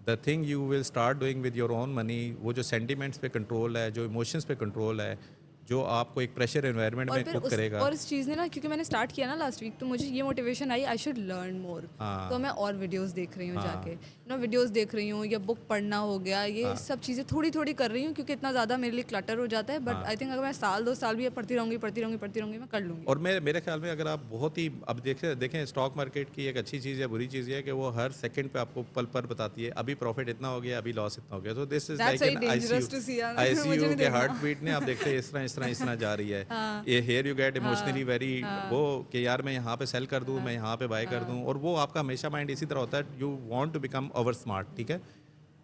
The thing you will start doing with your own money, वो जो सेंटिमेंट्स पे कंट्रोल है, जो इमोशंस पे कंट्रोल है, जो आपको एक प्रेशर एनवायरनमेंट और में फिर कुक उस करेगा। और इस चीज़ ने ना, क्योंकि मैंने स्टार्ट किया ना लास्ट वीक, तो मुझे ये motivation I I should learn more. तो मैं और वीडियोस देख रही हूँ जाके, वीडियोस देख रही हूँ, या बुक पढ़ना हो गया, ये सब चीज़ें थोड़ी थोड़ी कर रही हूँ, क्योंकि इतना ज़्यादा मेरे लिए क्लटर हो जाता है। बट आई थिंक अगर मैं साल 2 साल भी पढ़ती रहूँगी, मैं कर लूँगी। और मेरे ख्याल में अगर आप बहुत ही अब देखें स्टॉक मार्केट की एक अच्छी चीज़ या बुरी चीज़ ये है कि वो हर सेकंड पे आपको पल पर बताती है, अभी प्रॉफिट इतना हो गया, अभी लॉस इतना हो गया। So this is That's like very an dangerous to see, यार। मुझे आईसीयू नहीं के देखना। हार्ट बीट ने आप देखते हैं इस तरह जा रही है। ये here you get emotionally very वो कि यार मैं यहाँ पे सेल कर दूँ, मैं यहाँ पे बाय कर दूँ, और वो आपका हमेशा माइंड इसी तरह होता है, you want to become over smart. ठीक है,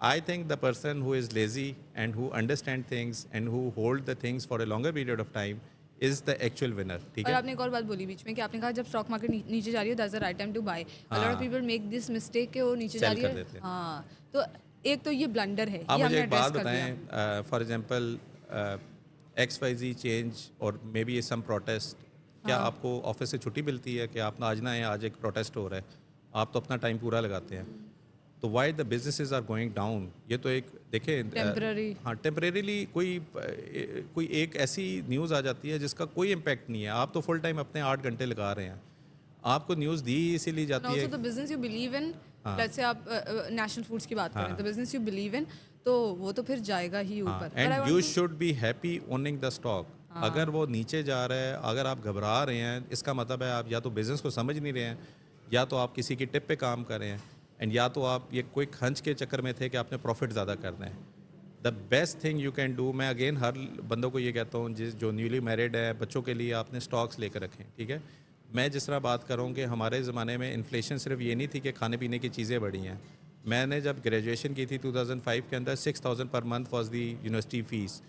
I think the person who is lazy and who understand things and who hold the things for a longer period of time is the actual winner. ठीक और है। आपने एक और बात बोली बीच में कि आपने कहा जब स्टॉक मार्केट नीचे जा रही है, that's the right time to buy. A lot of people make this mistake कि वो नीचे जा Sell रही कर है। देते हैं। हाँ, तो एक तो ये ब्लंडर है, आप ये मुझे हमने एक बात एड्रेस कर दिया। बताएं, फॉर एग्जांपल XYZ चेंज और मे बी सम प्रोटेस्ट, क्या आपको ऑफिस से छुट्टी मिलती है कि आप ना आज ना आए, आज एक प्रोटेस्ट हो रहा है, आप तो अपना टाइम पूरा लगाते हैं, तो why the businesses are going down? ये तो एक देखें टेम्पररी। हाँ, टेम्परेरीली कोई एक ऐसी न्यूज़ आ जाती है जिसका कोई इम्पैक्ट नहीं है, आप तो फुल टाइम अपने 8 घंटे लगा रहे हैं, आपको न्यूज़ दी इसीलिए एंड जाती है। Also the business you believe in, let's से आप नेशनल फूड्स की बात करें, the business you believe in, तो वो तो फिर जाएगा ही ऊपर। And you should be happy owning the stock. अगर वो नीचे जा रहा है, अगर आप घबरा रहे हैं, इसका मतलब है आप या तो बिज़नेस को समझ नहीं रहे हैं, या तो आप किसी की टिप पे काम कर रहे हैं, एंड या तो आप ये कोई खंच के चक्कर में थे कि आपने प्रॉफिट ज़्यादा करना है। The best thing you can do, मैं अगेन हर बंदों को ये कहता हूँ जो न्यूली मैरिड है, बच्चों के लिए आपने स्टॉक्स लेकर रखें। ठीक है, मैं जिस तरह बात कर रहा हूँ कि हमारे ज़माने में इन्फ्लेशन सिर्फ ये नहीं थी कि खाने पीने की चीज़ें बढ़ी हैं। मैंने जब ग्रेजुएशन की थी 2005 के अंदर, 6000 per month was the university fees,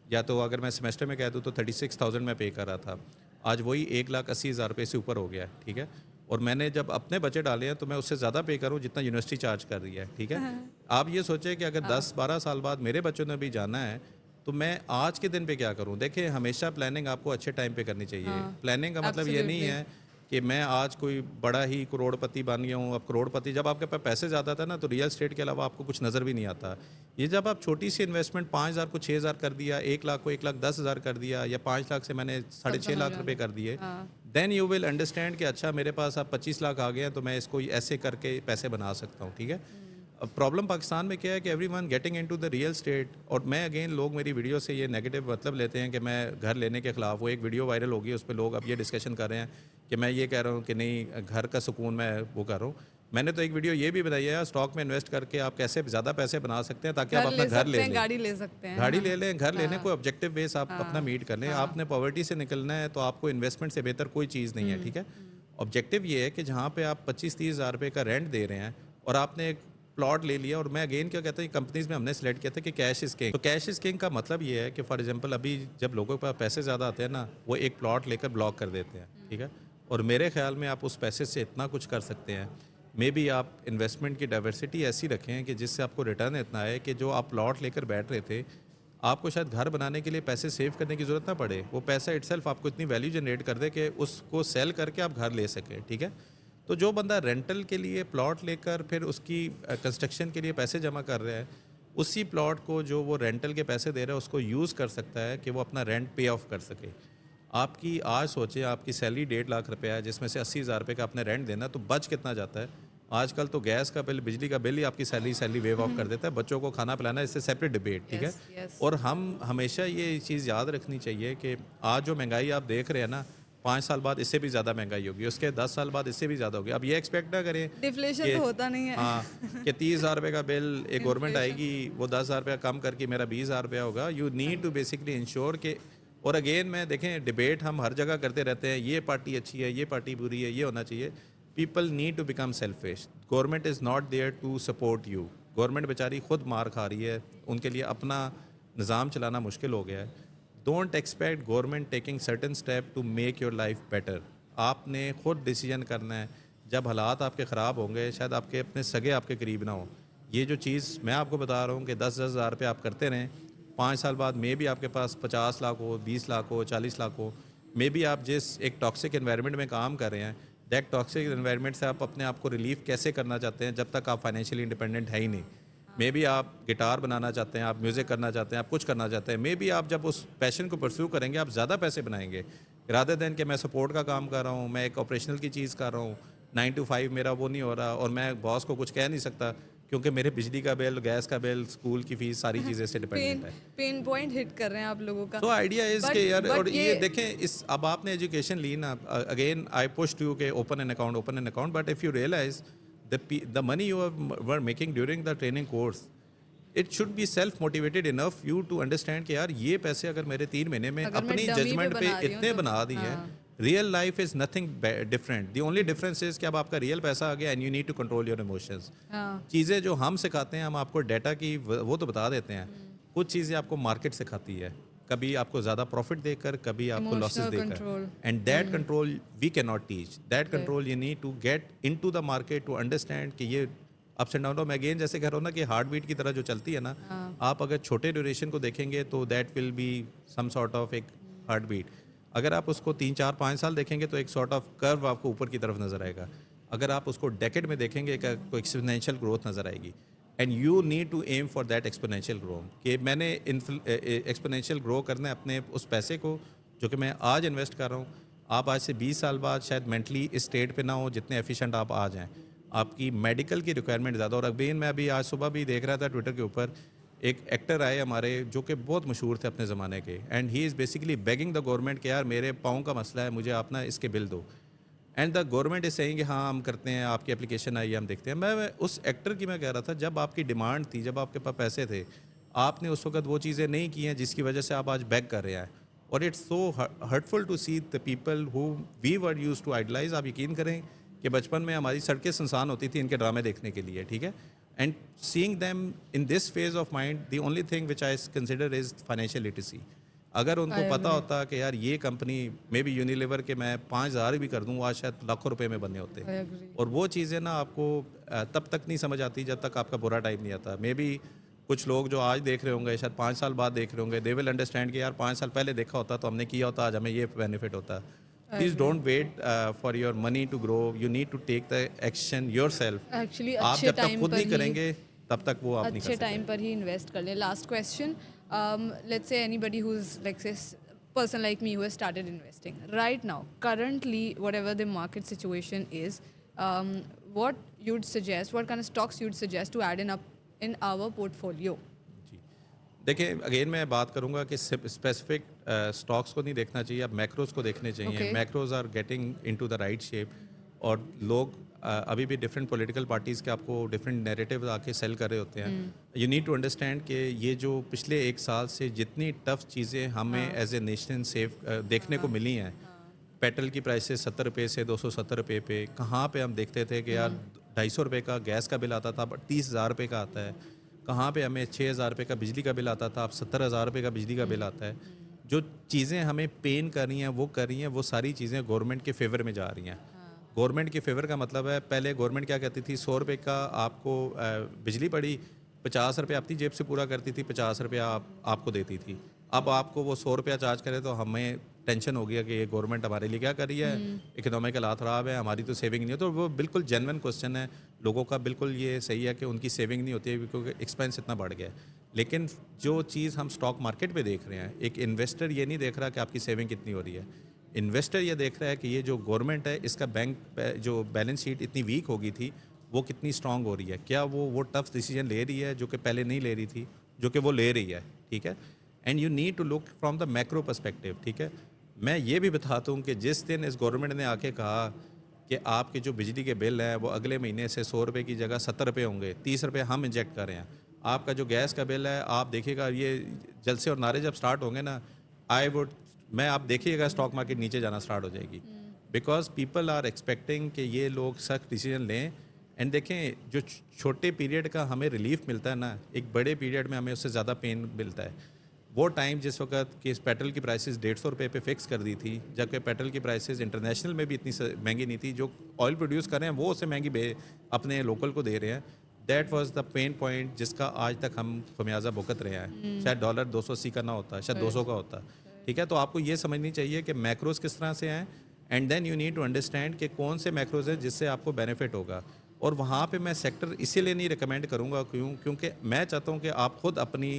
या तो अगर मैं सेमेस्टर में कह दूँ तो 36,000 मैं पे कर रहा था। आज वही 1,80,000 रुपये से ऊपर हो गया है। ठीक है, और मैंने जब अपने बजट डाले हैं तो मैं उससे ज़्यादा पे करूँ जितना यूनिवर्सिटी चार्ज कर रही है। ठीक है, आप ये सोचें कि अगर 10-12 साल बाद मेरे बच्चों ने भी जाना है तो मैं आज के दिन पे क्या करूँ? देखिए, हमेशा प्लानिंग आपको अच्छे टाइम पे करनी चाहिए। प्लानिंग का मतलब ये नहीं है कि मैं आज कोई बड़ा ही करोड़पति बन गया हूँ। अब करोड़पति, जब आपके पास पैसे ज़्यादा था ना, तो रियल स्टेट के अलावा आपको कुछ नज़र भी नहीं आता। ये जब आप छोटी सी इन्वेस्टमेंट 5,000 को 6,000 कर दिया, 1 लाख को 1,10,000 कर दिया, या 5 लाख से मैंने 6.5 लाख रुपए कर दिए, देन यू विल अंडरस्टैंड कि अच्छा मेरे पास अब 25 लाख आ गए हैं, तो मैं इसको ऐसे करके पैसे बना सकता हूँ। ठीक है, अब प्रॉब्लम पाकिस्तान में क्या है कि everyone getting into the real estate, और मैं अगेन, लोग मेरी वीडियो से ये नेगेटिव मतलब लेते हैं कि मैं घर लेने के ख़िलाफ़। वो एक वीडियो वायरल होगी, उस पर लोग अब ये डिस्कशन कर रहे हैं कि मैं ये कह रहा हूँ कि नहीं, घर का सुकून मैं वो कर रहा हूँ। मैंने तो एक वीडियो ये भी बनाई है, स्टॉक में इन्वेस्ट करके आप कैसे ज़्यादा पैसे बना सकते हैं ताकि आप अपना घर ले लें, गाड़ी ले सकते हैं, गाड़ी ले लें, घर लेने को ऑब्जेक्टिव बेस आप अपना मीट कर लें। आपने पॉवर्टी से निकलना है तो आपको इन्वेस्टमेंट से बेहतर कोई चीज़ नहीं है। ठीक है, ऑब्जेक्टिव ये है कि जहाँ पे आप 25-30 हज़ार रुपये का रेंट दे रहे हैं और आपने एक प्लॉट ले लिया, और मैं अगेन क्या कहता हूँ, कंपनीज में हमने सेलेक्ट किया था कि कैश इज किंग। तो कैश इज किंग का मतलब ये है कि फॉर एग्जांपल अभी जब लोगों के पास पैसे ज़्यादा आते हैं ना, वो एक प्लॉट लेकर ब्लॉक कर देते हैं। ठीक है, और मेरे ख्याल में आप उस पैसे से इतना कुछ कर सकते हैं। मे बी आप इन्वेस्टमेंट की डाइवर्सिटी ऐसी रखें कि जिससे आपको रिटर्न इतना आए कि जो आप प्लॉट लेकर बैठ रहे थे, आपको शायद घर बनाने के लिए पैसे सेव करने की ज़रूरत ना पड़े, वो पैसा इटसेल्फ आपको इतनी वैल्यू जनरेट कर दे कि उसको सेल करके आप घर ले सकें। ठीक है, तो जो बंदा रेंटल के लिए प्लॉट लेकर फिर उसकी कंस्ट्रक्शन के लिए पैसे जमा कर रहा है, उसी प्लॉट को जो वो रेंटल के पैसे दे रहा है उसको यूज़ कर सकता है कि वो अपना रेंट पे ऑफ कर सके। आपकी आज सोचें, आपकी सैलरी 1.5 लाख रुपया है, जिसमें से 80,000 रुपये का आपने रेंट देना, तो बच कितना जाता है? आजकल तो गैस का बिल, बिजली का बिल ही आपकी सैलरी वेव ऑफ कर देता है। बच्चों को खाना पिलाना, इससे सेपरेट डिबेट। ठीक है, और हम हमेशा ये चीज़ याद रखनी चाहिए कि आज जो महंगाई आप देख रहे हैं ना, 5 साल बाद इससे भी ज़्यादा महंगाई होगी, उसके 10 साल बाद इससे भी ज़्यादा होगी। अब ये एक्सपेक्ट ना करें डिफ्लेशन तो होता नहीं है। हाँ, कि 30,000 रुपये का बिल एक गवर्नमेंट आएगी, वो 10,000 रुपया कम करके मेरा 20,000 रुपया होगा। You need to basically insure के, और अगेन मैं देखें, डिबेट हम हर जगह करते रहते हैं, ये पार्टी अच्छी है, ये पार्टी बुरी है, ये होना चाहिए। People need to become selfish. Government is not there to support you, government बेचारी खुद मार खा रही है, उनके लिए अपना निज़ाम चलाना मुश्किल हो गया है। Don't expect government taking certain step to make your life better. आपने खुद डिसीजन करना है। जब हालात आपके ख़राब होंगे, शायद आपके अपने सगे आपके करीब ना हो। ये जो चीज़ मैं आपको बता रहा हूँ कि 10-10 हज़ार रुपये आप करते रहें, 5 साल बाद मे भी आपके पास 50 लाख हो, 20 लाख हो, 40 लाख हो। मे बी आप जिस एक टॉक्सिक एनवायरनमेंट में काम कर रहे हैं, दैट टॉक्सिक एनवायरनमेंट से आप अपने आप को रिलीफ कैसे करना चाहते हैं जब तक आप फाइनेंशियली इंडिपेंडेंट है ही नहीं। मे बी आप गिटार बनाना चाहते हैं, आप म्यूज़िक करना चाहते हैं, आप कुछ करना चाहते हैं। मे बी आप जब उस पैशन को परस्यू करेंगे, आप ज़्यादा पैसे बनाएंगे रादर देन कि मैं सपोर्ट का काम कर रहा हूँ, मैं एक ऑपरेशनल की चीज़ कर रहा हूँ, 9 to 5 मेरा वो नहीं हो रहा और मैं बॉस को कुछ कह नहीं सकता क्योंकि मेरे बिजली का बिल, गैस का बिल, स्कूल की फ़ीस सारी चीज़ें से पेन डिपेंडेंट है। पेन पॉइंट हिट कर रहे हैं आप लोगों का। सो आइडिया इज़ बट कि यार और बट ये देखें इस अब आपने एजुकेशन ली ना, अगेन आई पुश्ड यू के open an account, but if you realise the money you were making during the training course, it should be self motivated enough you to understand कि यार ये पैसे अगर मेरे 3 महीने में अगर मैं अपनी डमी पे जजमेंट पे बना रही हूँ इतने तो बना दी हैं, हाँ, real life is nothing different. The only difference is कि अब आपका रियल पैसा आ गया and you need to control your emotions. हाँ, चीज़ें जो हम सिखाते हैं, हम आपको डाटा की वो तो बता देते हैं, कुछ चीज़ें आपको मार्केट सिखाती है, कभी आपको ज़्यादा प्रॉफिट देकर, कभी आपको लॉसेस इमोशनल देकर, control. And that control we cannot teach. That right. Control you need to get into the market to understand कि ये अप्स एंड डाउन। मैं अगेन जैसे कह रहा हूँ ना कि हार्ट बीट की तरह जो चलती है ना, हाँ, आप अगर छोटे ड्यूरेशन को देखेंगे तो that will be some sort of एक हार्ट बीट। अगर आप उसको 3 4 5 साल देखेंगे तो एक सॉर्ट ऑफ कर्व आपको ऊपर की तरफ नज़र आएगा। अगर आप उसको डेकेड में देखेंगे एक एक्सपोनेंशियल ग्रोथ नज़र आएगी and you need to aim for that exponential grow. कि मैंने एक्सपोनेंशियल ग्रो करना है अपने उस पैसे को जो कि मैं आज इन्वेस्ट कर रहा हूँ। आप आज से 20 साल बाद शायद मेंटली इस स्टेट पे ना हो जितने एफिशिएंट आप आ जाएं। आपकी मेडिकल की रिक्वायरमेंट ज़्यादा। और अगेन मैं अभी आज सुबह भी देख रहा था ट्विटर के ऊपर, एक एक्टर आए हमारे जो कि बहुत मशहूर थे अपने ज़माने के, and he is basically begging the government कि यार मेरे पाँव का मसला है, मुझे आप ना इसके बिल दो। And the government is saying हाँ हम करते हैं, आपकी एप्लीकेशन आई है, हम देखते हैं। मैं उस एक्टर की मैं कह रहा था, जब आपकी डिमांड थी, जब आपके पास पैसे थे, आपने उस वक्त वो चीज़ें नहीं की हैं जिसकी वजह से आप आज बैक कर रहे हैं। और it's so hurtful to see the people who we were used to idolize. आप यकीन करें कि बचपन में हमारी सड़कें सुनसान होती थी इनके ड्रामे देखने के लिए, ठीक है। And seeing them in this phase of mind, the only thing which I consider is financial literacy. अगर उनको आई पता एग्री। होता कि यार ये कंपनी मे बी यूनिलीवर के मैं 5,000 भी कर दूँ, आज शायद लाखों रुपए में बने होते। I agree. और वो चीज़ें ना आपको तब तक नहीं समझ आती जब तक आपका बुरा टाइम नहीं आता। मे बी कुछ लोग जो आज देख रहे होंगे शायद 5 साल बाद देख रहे होंगे, दे विल अंडरस्टैंड कि यार 5 साल पहले देखा होता तो हमने किया होता, आज हमें ये बेनिफिट होता। Please don't wait for your money to grow, you need to take the action yourself. Actually आप अच्छे जब तक टाइम खुद पर नहीं ही करेंगे तब तक वो आप नहीं कर अच्छे सकते। टाइम पर ही इन्वेस्ट कर ले। Last question, let's say anybody who is like से person like me who has started investing right now, currently whatever the market situation is, what you'd suggest, what kind of stocks you'd suggest to add in our portfolio? जी, देखिए again मैं बात करूंगा कि specific stocks को नहीं देखना चाहिए, अब मैक्रोज को देखने चाहिए। Okay. Macros are getting into the right shape. और लोग अभी भी डिफरेंट पॉलिटिकल पार्टीज़ के आपको डिफरेंट नैरेटिव आके सेल कर रहे होते हैं। यू नीड टू अंडरस्टैंड कि ये जो पिछले 1 साल से जितनी टफ चीज़ें हमें एज ए नेशन सेफ देखने को मिली हैं, पेट्रोल की प्राइसेस 70 रुपये से 270 रुपये पे, कहाँ पे हम देखते थे कि यार 250 रुपये का गैस का बिल आता था, बट 30,000 रुपये का आता है। कहाँ पे हमें 6,000 रुपये का बिजली का बिल आता था, अब 70,000 रुपये का बिजली का बिल आता है। जो चीज़ें हमें पेन कर रही हैं, वो कर रही हैं, वो सारी चीज़ें गवर्नमेंट के फेवर में जा रही हैं। गवर्नमेंट के फेवर का मतलब है, पहले गवर्नमेंट क्या कहती थी, 100 रुपये का आपको बिजली पड़ी, 50 रुपये अपनी जेब से पूरा करती थी, 50 रुपये आपको देती थी। अब आपको वो 100 रुपया चार्ज करे तो हमें टेंशन हो गया कि ये गवर्नमेंट हमारे लिए क्या कर रही है, इकोनॉमिक हालात ख़राब है, हमारी तो सेविंग नहीं है। तो वो बिल्कुल जेन्युइन क्वेश्चन है लोगों का, बिल्कुल ये सही है कि उनकी सेविंग नहीं होती है क्योंकि एक्सपेंस इतना बढ़ गया है। लेकिन जो चीज़ हम स्टॉक मार्केट में देख रहे हैं, एक इन्वेस्टर ये नहीं देख रहा कि आपकी सेविंग कितनी हो रही है। इन्वेस्टर ये देख रहा है कि ये जो गवर्नमेंट है, इसका बैंक जो बैलेंस शीट इतनी वीक हो गई थी, वो कितनी स्ट्रांग हो रही है, क्या वो टफ डिसीजन ले रही है जो कि पहले नहीं ले रही थी, जो कि वो ले रही है, ठीक है। And you need to look from the macro perspective, ठीक है। मैं ये भी बताता हूँ कि जिस दिन इस गवर्नमेंट ने आके कहा कि आपके जो बिजली के बिल हैं वो अगले महीने से 100 रुपये की जगह 70 रुपये होंगे, 30 रुपये हम इंजेक्ट कर रहे हैं। आपका जो गैस का बिल है, आप देखिएगा ये जलसे और नारे जब स्टार्ट होंगे ना, आप देखिएगा स्टॉक मार्केट नीचे जाना स्टार्ट हो जाएगी। बिकॉज पीपल आर एक्सपेक्टिंग कि ये लोग सख्त डिसीजन लें एंड देखें जो छोटे पीरियड का हमें रिलीफ मिलता है ना, एक बड़े पीरियड में हमें उससे ज़्यादा पेन मिलता है। वो टाइम जिस वक्त कि इस पेट्रोल की प्राइसेस 150 रुपये पे फिक्स कर दी थी, जबकि पेट्रोल की प्राइसेस इंटरनेशनल में भी इतनी महंगी नहीं थी, जो ऑयल प्रोड्यूस कर रहे हैं वो उससे महंगी अपने लोकल को दे रहे हैं। That was the pain point जिसका आज तक हम खमियाजा भुगत रहे हैं। शायद डॉलर 280 का ना होता, शायद 200 का होता। ठीक है, तो आपको ये समझनी चाहिए कि मैक्रोज किस तरह से हैं, and then you need to understand कि कौन से मैक्रोज हैं जिससे आपको बेनिफिट होगा। और वहाँ पे मैं सेक्टर इसीलिए नहीं रिकमेंड करूँगा क्योंकि मैं चाहता हूँ कि आप खुद अपनी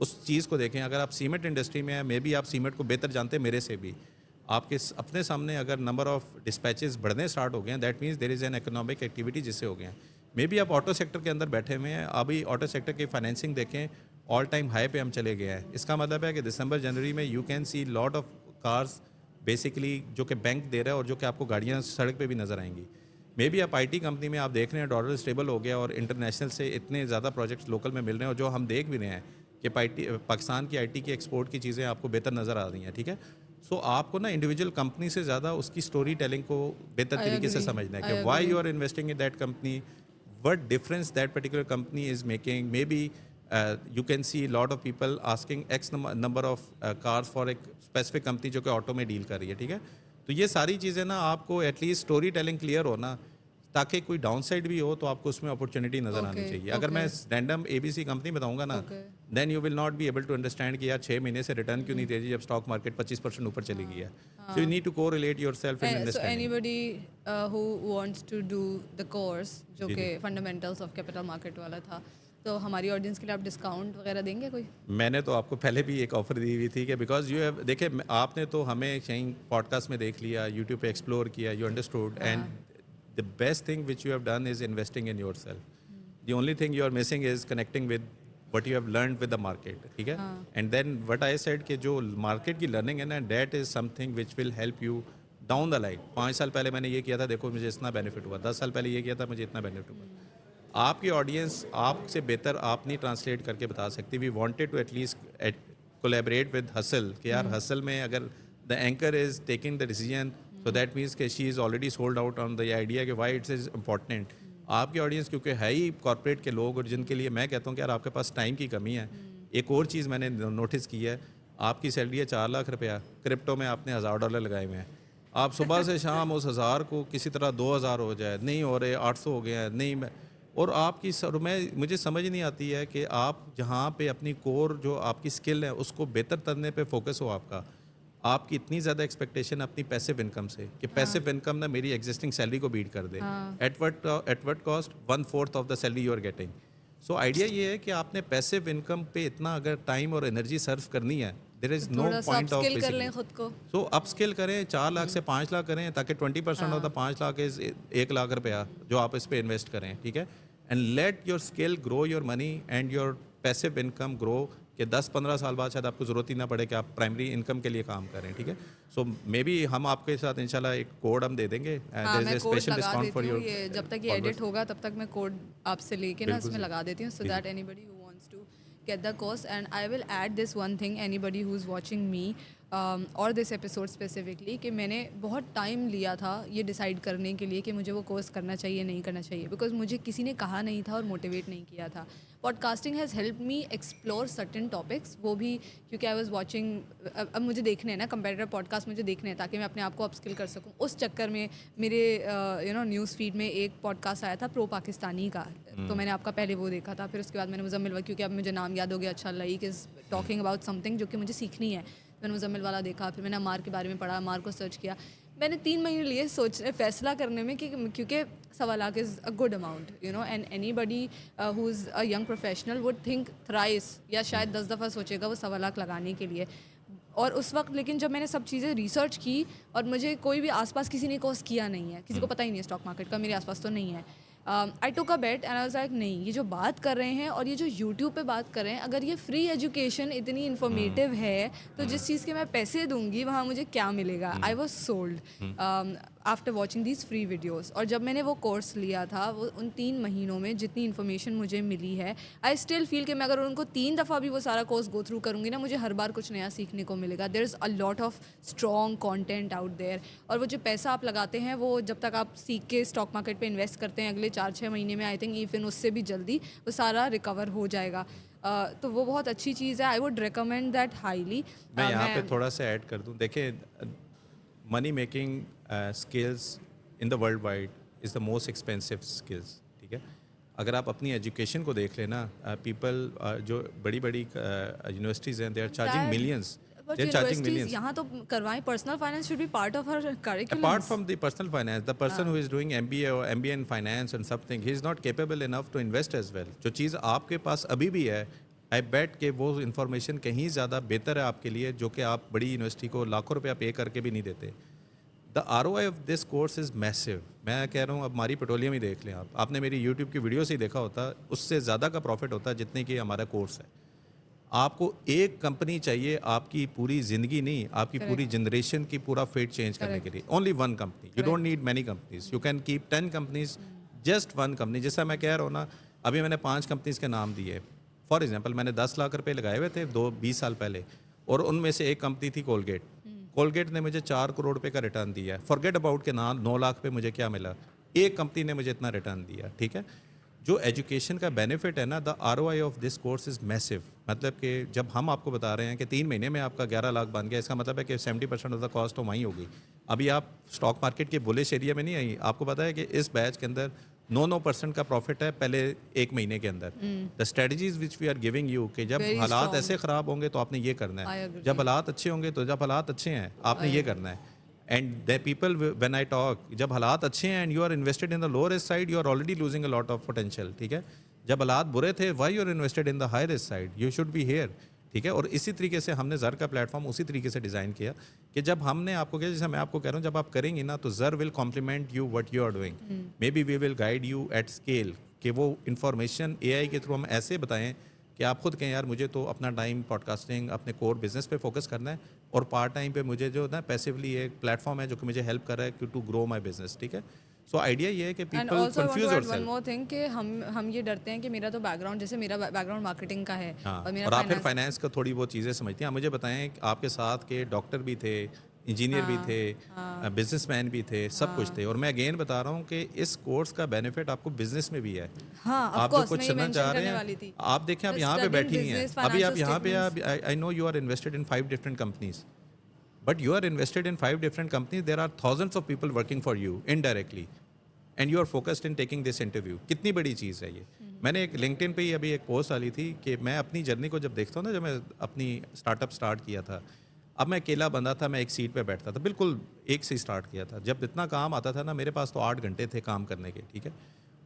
उस चीज़ को देखें। अगर आप सीमेंट इंडस्ट्री में हैं, मे बी आप सीमेंट को बेहतर जानते हैं मेरे से भी। आपके अपने सामने अगर नंबर ऑफ डिस्पैचेस बढ़ने स्टार्ट हो गए हैं, that means there is an economic activity जिससे हो गए हैं। मे बी आप ऑटो सेक्टर के अंदर बैठे हुए हैं, अभी ऑटो सेक्टर की फाइनेंसिंग देखें, ऑल टाइम हाई पे हम चले गए हैं। इसका मतलब है कि दिसंबर जनवरी में you can see lot of cars basically जो कि बैंक दे रहा है और जो कि आपको गाड़ियाँ सड़क पे भी नज़र आएंगी। मे बी आप आईटी कंपनी में आप देख रहे हैं डॉलर स्टेबल हो गया और इंटरनेशनल से इतने ज़्यादा प्रोजेक्ट्स लोकल में मिल रहे हैं, और जो हम देख भी रहे हैं कि पाकिस्तान की आईटी की एक्सपोर्ट की चीज़ें आपको बेहतर नज़र आ रही हैं। ठीक है, सो आपको ना इंडिविजुअल कंपनी से ज़्यादा उसकी स्टोरी टेलिंग को बेहतर तरीके से समझना है कि why you are investing in that company, what difference that particular company is making. Maybe you can see a lot of people asking X number of cars for एक specific company जो कि ऑटो में deal कर रही है। ठीक है, तो ये सारी चीज़ें ना आपको एटलीस्ट स्टोरी टेलिंग क्लियर हो ना, ताकि कोई डाउन साइड भी हो तो आपको उसमें अपॉर्चुनिटी नज़र आनी चाहिए। अगर मैं रैंडम ABC कंपनी बताऊंगा ना, then you will not be able to understand कि यार 6 महीने से रिटर्न क्यों नहीं दे रही जब स्टॉक मार्केट 25% ऊपर चली गई है। So you need to correlate yourself in So understanding. anybody who wants to do the course जो कि फंडामेंटल्स ऑफ कैपिटल मार्केट वाला था, तो हमारी ऑडियंस के लिए आप डिस्काउंट वगैरह देंगे कोई? मैंने तो आपको पहले भी एक ऑफ़र दी हुई थी कि बिकॉज यू हैव, देखिए आपने तो हमें कहीं पॉडकास्ट में देख लिया, यूट्यूब पे एक्सप्लोर किया, you understood, and the best thing which you have done is investing in yourself. The only thing you are missing is connecting with what you have learned with the market. ठीक है, and then what I said कि जो market की learning है ना, that is something which will help you down the line. 5 साल पहले मैंने ये किया था, देखो मुझे इतना बेनिफिट हुआ, 10 साल पहले ये किया था, मुझे इतना बेनिफिट हुआ। आपकी ऑडियंस आपसे बेहतर आप नहीं ट्रांसलेट करके बता सकती। We wanted to at least collaborate with Hustle कि यार हसल में अगर the anchor is taking the decision, so that means कि she is already sold out on the idea कि वाई इट्स इज़ इम्पॉर्टेंट। आपकी ऑडियंस क्योंकि है ही कॉर्पोरेट के लोग, और जिनके लिए मैं कहता हूँ कि यार आपके पास टाइम की कमी है। एक और चीज़ मैंने नोटिस की है, आपकी सैलरी है 4 लाख रुपया, क्रिप्टो में आपने $1000 लगाए हुए हैं। आप सुबह से शाम उस 1000 को किसी तरह 2000 हो जाए, नहीं हो रहे 800 हो गए हैं, नहीं मैं, और आपकी मुझे समझ नहीं आती है कि आप जहाँ पे अपनी कोर जो आपकी स्किल है उसको बेहतर करने पे फोकस हो आपकी इतनी ज़्यादा एक्सपेक्टेशन अपनी पैसिव इनकम से कि पैसिव इनकम ना मेरी एग्जिस्टिंग सैलरी को बीट कर दे at what cost 1/4 of the salary you are getting. So idea ये है कि आपने पैसिव इनकम पे इतना अगर टाइम और एनर्जी सर्व करनी है, देयर इज नो थोड़ा सा पॉइंट ऑफ अपस्किल कर लें खुद को। सो अपस्किल करें, 4 लाख से 5 लाख करें, ताकि 20% of the 5 lakh is 1 lakh रुपया जो आप इस पे इन्वेस्ट करें। ठीक है, and let your skill grow your money and your passive income grow, कि 10-15 साल बाद शायद आपको ज़रूरत ही ना पड़े कि आप प्राइमरी इनकम के लिए काम करें। ठीक है, सो मे बी हम आपके साथ इंशाल्लाह एक कोड हम दे देंगे, हाँ, मैं कोड स्पेशल लगा डिस्काउंट देती फॉर हूँ, योर, ये जब तक ये एडिट होगा तब तक मैं कोड आपसे लेके ना इसमें लगा देती हूँ, so that anybody who wants to get the course. And I will add this one thing, anybody who's watching me और दिस एपिसोड स्पेसिफिकली, कि मैंने बहुत टाइम लिया था ये डिसाइड करने के लिए कि मुझे वो कोर्स करना चाहिए नहीं करना चाहिए, बिकॉज मुझे किसी ने कहा नहीं था और मोटिवेट नहीं किया था। Podcasting has help me explore certain topics, वो भी क्योंकि आई वॉज वॉचिंग, अब मुझे देखने हैं ना कंपेटिटिव पॉडकास्ट मुझे देखने हैं ताकि मैं अपने आप को अपस्किल कर सकूँ। उस चक्कर में मेरे न्यूज़ फीड में एक पॉडकास्ट आया था प्रो पाकिस्तानी का, तो मैंने आपका पहले वो देखा था, फिर उसके बाद मैंने मुजम्मिल वाला, क्योंकि अब मुझे नाम याद हो गया, अच्छा like is talking about something जो कि मुझे सीखनी है, मैंने मुजम्मिल वाला देखा, फिर मैंने अमार के बारे में पढ़ा, अमार को सर्च किया। मैंने 3 महीने लिए फैसला करने में कि क्योंकि 1.25 lakh is a good amount, and anybody who is a young professional would think thrice, या शायद 10 दफ़ा सोचेगा वो 1.25 लाख लगाने के लिए। और उस वक्त लेकिन जब मैंने सब चीज़ें रिसर्च की, और मुझे कोई भी आसपास किसी ने कोर्स किया नहीं है, किसी को पता ही नहीं है स्टॉक मार्केट का, मेरे आसपास तो नहीं है। आई टुक अ बेट एंड आई वाज लाइक नहीं, ये जो बात कर रहे हैं और ये जो यूट्यूब पे बात कर रहे हैं, अगर ये फ्री एजुकेशन इतनी इन्फॉर्मेटिव है तो जिस चीज़ के मैं पैसे दूंगी वहाँ मुझे क्या मिलेगा। I was sold. After watching these free videos. और जब मैंने वो कोर्स लिया था, वो उन 3 महीनों में जितनी इन्फॉर्मेशन मुझे मिली है, आई स्टिल फील कि मैं अगर उनको 3 दफ़ा भी वो सारा कोर्स गो थ्रू करूँगी ना, मुझे हर बार कुछ नया सीखने को मिलेगा। There is a lot of strong content out there. और वो जो पैसा आप लगाते हैं, वो जब तक आप सीख के स्टॉक मार्केट पे इन्वेस्ट करते हैं, अगले 4-6 महीने में आई थिंक इवन उससे भी जल्दी वो सारा रिकवर हो जाएगा। तो वो बहुत अच्छी चीज़ है। I would recommend that highly. मैं यहाँ पे थोड़ा सा ऐड कर दूँ, देखिए money making skills in the world wide is the most expensive skills, ठीक है। अगर आप अपनी एजुकेशन को देख लेना, पीपल जो बड़ी बड़ी यूनिवर्सिटीज़ हैं, they are charging millions, but they are charging universities millions. यहाँ तो करवाएं, personal finance should be part of हर curriculum. Apart from the personal finance, the person who is doing MBA or MBA in finance and something, he is not capable enough to invest as well. जो चीज़ आपके पास अभी भी है, आई बेट कि वो information कहीं ज़्यादा बेहतर है आपके लिए, जो कि आप बड़ी यूनिवर्सिटी को लाखों रुपया पे करके भी नहीं देते। The ROI of this course is massive. मैं कह रहा हूँ, अब हमारी पेट्रोलियम ही देख लें आप, आपने मेरी यूट्यूब की वीडियो से ही देखा होता, उससे ज़्यादा का प्रॉफिट होता है जितने की हमारा कोर्स है। आपको एक कंपनी चाहिए आपकी पूरी ज़िंदगी नहीं, आपकी पूरी जनरेशन की पूरा फेट चेंज करने के लिए। Only one company, you don't need many companies, you can keep 10 companies, just one company. जैसा मैं कह रहा हूँ ना, अभी मैंने 5 कंपनीज के नाम दिए। फॉर एग्जांपल मैंने 10 लाख रुपए लगाए हुए थे 20 साल पहले, और उनमें से एक कंपनी थी कोलगेट। कोलगेट ने मुझे 4 करोड़ रुपए का रिटर्न दिया है। फॉरगेट अबाउट के नाम 9 लाख पे मुझे क्या मिला, एक कंपनी ने मुझे इतना रिटर्न दिया, ठीक है। जो एजुकेशन का बेनिफिट है ना, the ROI of this course is massive. मतलब कि जब हम आपको बता रहे हैं कि 3 महीने में आपका 11 लाख बन गया, इसका मतलब है कि 70% ऑफ द कॉस्ट तो वहीं होगी। अभी आप स्टॉक मार्केट के बुलिश एरिया में नहीं आई। आपको पता है कि इस बैच के अंदर 9% का प्रॉफिट है पहले 1 महीने के अंदर। The strategies which we are giving you कि जब Very हालात strong. ऐसे ख़राब होंगे तो आपने ये करना I है, agree. जब हालात अच्छे होंगे तो जब हालात अच्छे हैं आपने ये करना है। And the people when I talk, जब हालात अच्छे हैं and you are invested in the lowest side, you are already losing a lot of potential, ठीक है। जब हालात बुरे थे, why you are invested in the highest side, you should be here, ठीक है। और इसी तरीके से हमने ज़र का प्लेटफॉर्म उसी तरीके से डिज़ाइन किया कि जब हमने आपको किया, जैसे मैं आपको कह रहा हूँ, जब आप करेंगे ना तो ज़र will complement you what you are doing. Maybe we will guide you at scale, कि वो इन्फॉर्मेशन AI के थ्रू हम ऐसे बताएं कि आप खुद कहें यार मुझे तो अपना टाइम पॉडकास्टिंग, अपने कोर बिजनेस पे फोकस करना है, और पार्ट टाइम पे मुझे जो ना पैसिवली एक प्लेटफॉर्म है जो कि मुझे हेल्प कर रहा है टू ग्रो माय बिजनेस, ठीक है। सो आइडिया ये है कि and people also I want confuse to add one yourself. More thing कि हम ये डरते हैं कि मेरा तो बैकग्राउंड, जैसे मेरा बैकग्राउंड मार्केटिंग का है हाँ, और मेरा और आप फिर फाइनेंस। फाइनेंस का थोड़ी बहुत चीज़ें समझती हैं। आप मुझे बताएं कि आपके साथ के डॉक्टर भी थे, इंजीनियर भी थे, बिजनेसमैन भी थे, सब कुछ थे। और मैं अगेन बता रहा हूँ कि इस कोर्स का बेनिफिट आपको बिजनेस में भी है। हाँ, ऑफ आप जो कोर्स कुछ मैं ये सुनना मेंशन चाह रहे करने वाली हैं, थी। आप देखें, आप यहाँ पे Studying बैठी हैं, business, अभी आप financial यहाँ पे, statements. I know you are invested in 5 different companies, but you are invested in 5 different companies, there are thousands of people working for you indirectly, and you are focused in taking this interview. कितनी बड़ी चीज़ है ये। मैंने एक LinkedIn पे ही अभी एक post डाली थी कि मैं अपनी जर्नी को जब देखता हूँ ना, जब मैं अपनी स्टार्टअप स्टार्ट किया था, अब मैं अकेला बंदा था, मैं एक सीट पे बैठता था, बिल्कुल एक से स्टार्ट किया था। जब इतना काम आता था ना, मेरे पास तो 8 घंटे थे काम करने के, ठीक है।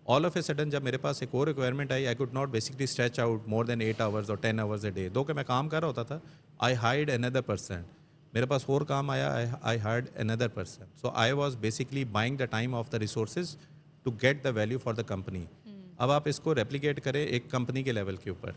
ऑल ऑफ ए सडन जब मेरे पास एक और requirement I, I could not basically stretch out more than 8 hours और 10 आवर्स ए डे। दो कि मैं काम कर रहा होता था, आई हायर्ड अनदर पर्सन, मेरे पास और काम आया, I hired another person. So I was basically buying the time of the resources to get the value for the company. अब आप इसको रेप्लिकेट करें एक कंपनी के लेवल के ऊपर,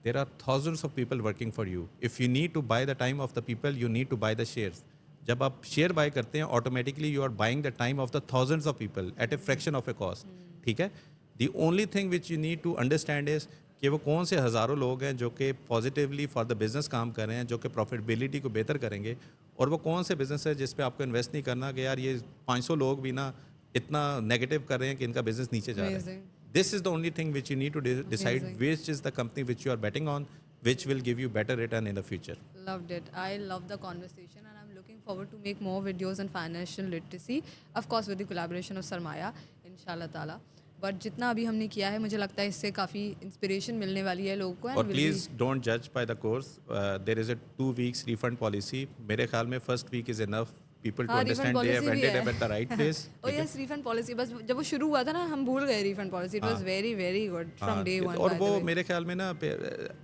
there are thousands of people working for you. If you need to buy the time of the people, you need to buy the shares. जब आप शेयर बाय करते हैं, automatically you are buying the time of the thousands of people at a fraction of a cost, ठीक है। The only thing which you need to understand is कि वो कौन से हज़ारों लोग हैं जो कि पॉजिटिवली फॉर द बिजनेस काम कर रहे हैं, जो कि प्रॉफिटेबिलिटी को बेहतर करेंगे, और वो कौन से बिजनेस है जिस पे आपको इन्वेस्ट नहीं करना कि यार ये 500 लोग भी ना इतना नेगेटिव कर रहे हैं कि इनका बिजनेस नीचे जा रहा है। Amazing. This is the only thing which you need to decide Amazing. which is the company which you are betting on, which will give you better return in the future. Loved it. I love the conversation and I'm looking forward to make more videos on financial literacy. Of course with the collaboration of Sarmaya, inshallah taala. But जितना अभी हमने किया है, मुझे लगता है इससे काफ़ी इंस्पिरेशन मिलने वाली है लोगों को। और प्लीज़ डोंट जज by the course, there is a 2 weeks refund policy। मेरे ख्याल में first week is enough people to हाँ, understand they have ended up at the right place। O yes, refund policy, बस जब वो शुरू हुआ था ना, हम भूल गए refund policy. It was very very good from day one. और वो मेरे ख्याल में ना,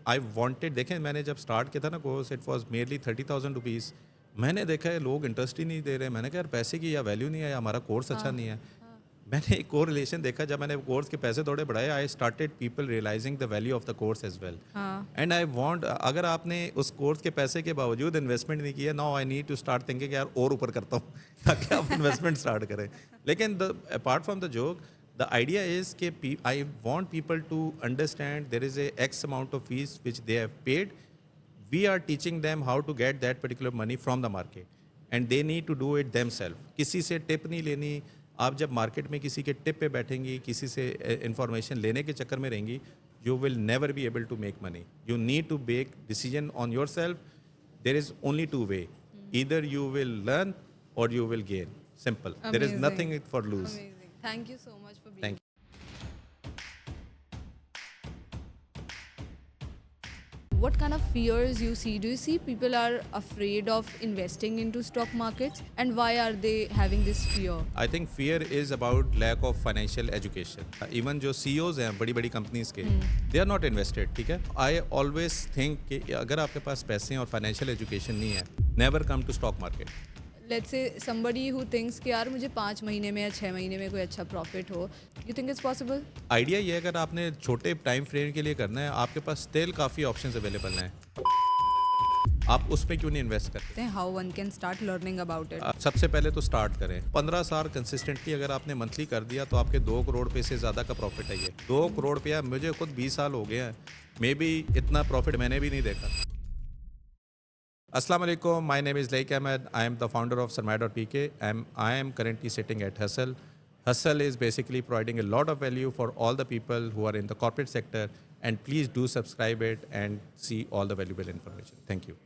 आई वांटेड, देखें मैंने जब स्टार्ट किया था ना course, it was merely 30,000 rupees. मैंने देखा है लोग इंटरेस्ट ही नहीं दे रहे। मैंने कहा यार पैसे की या वैल्यू नहीं है या हमारा कोर्स अच्छा नहीं है। मैंने एक कोरिलेशन देखा, जब मैंने कोर्स के पैसे थोड़े बढ़ाए, I started people realizing the value of the course as well. हाँ, एंड आई वांट, अगर आपने उस कोर्स के पैसे के बावजूद इन्वेस्टमेंट नहीं किया, now I need to start thinking यार और ऊपर करता हूँ ताकि आप इन्वेस्टमेंट स्टार्ट करें। लेकिन the apart from the joke, the idea is कि I want people to understand there is a x amount of fees which they have paid, we are teaching them how to get that particular money from the market and they need to do it themselves। किसी से tip नहीं लेनी। आप जब market में किसी के tip पे बैठेंगी, किसी से इंफॉर्मेशन लेने के चक्कर में रहेंगी, you will never be able to make money। you need to make decision on yourself। there is only two way, either you will learn or you will gain, simple। there is Amazing. nothing for lose। amazing. Thank you so much for being Thank you। What kind of fears you see? Do you see people are afraid of investing into stock markets, and why are they having this fear? I think fear is about lack of financial education. Even जो CEOs हैं बड़ी बड़ी companies के, दे are not invested, ठीक है। I always think कि अगर आपके पास पैसे हैं और फाइनेंशियल एजुकेशन नहीं है, never come to stock market. Let's say somebody who thinks कि यार मुझे 5 महीने में या 6 महीने में कोई अच्छा प्रॉफिट हो, you think it's possible? Idea ये है, अगर आपने छोटे टाइम फ्रेम के लिए करना है, आपके पास स्टिल काफ़ी ऑप्शंस अवेलेबल हैं, आप उस पर क्यों नहीं इन्वेस्ट करते? How one can start learning about it? आप सबसे पहले तो स्टार्ट करें। 15 साल कंसिस्टेंटली अगर आपने मंथली कर दिया तो आपके 2 करोड़ रुपये से ज़्यादा का प्रॉफिट है ये। 2 करोड़ रुपया, मुझे खुद 20 साल हो गए हैं, मे बी इतना प्रॉफिट मैंने भी नहीं देखा। Assalamu alaikum, my name is Laik Ahmed. I am the founder of Sarmad.pk and I am currently sitting at Hustle. Hustle is basically providing a lot of value for all the people who are in the corporate sector, and please do subscribe it and see all the valuable information. Thank you.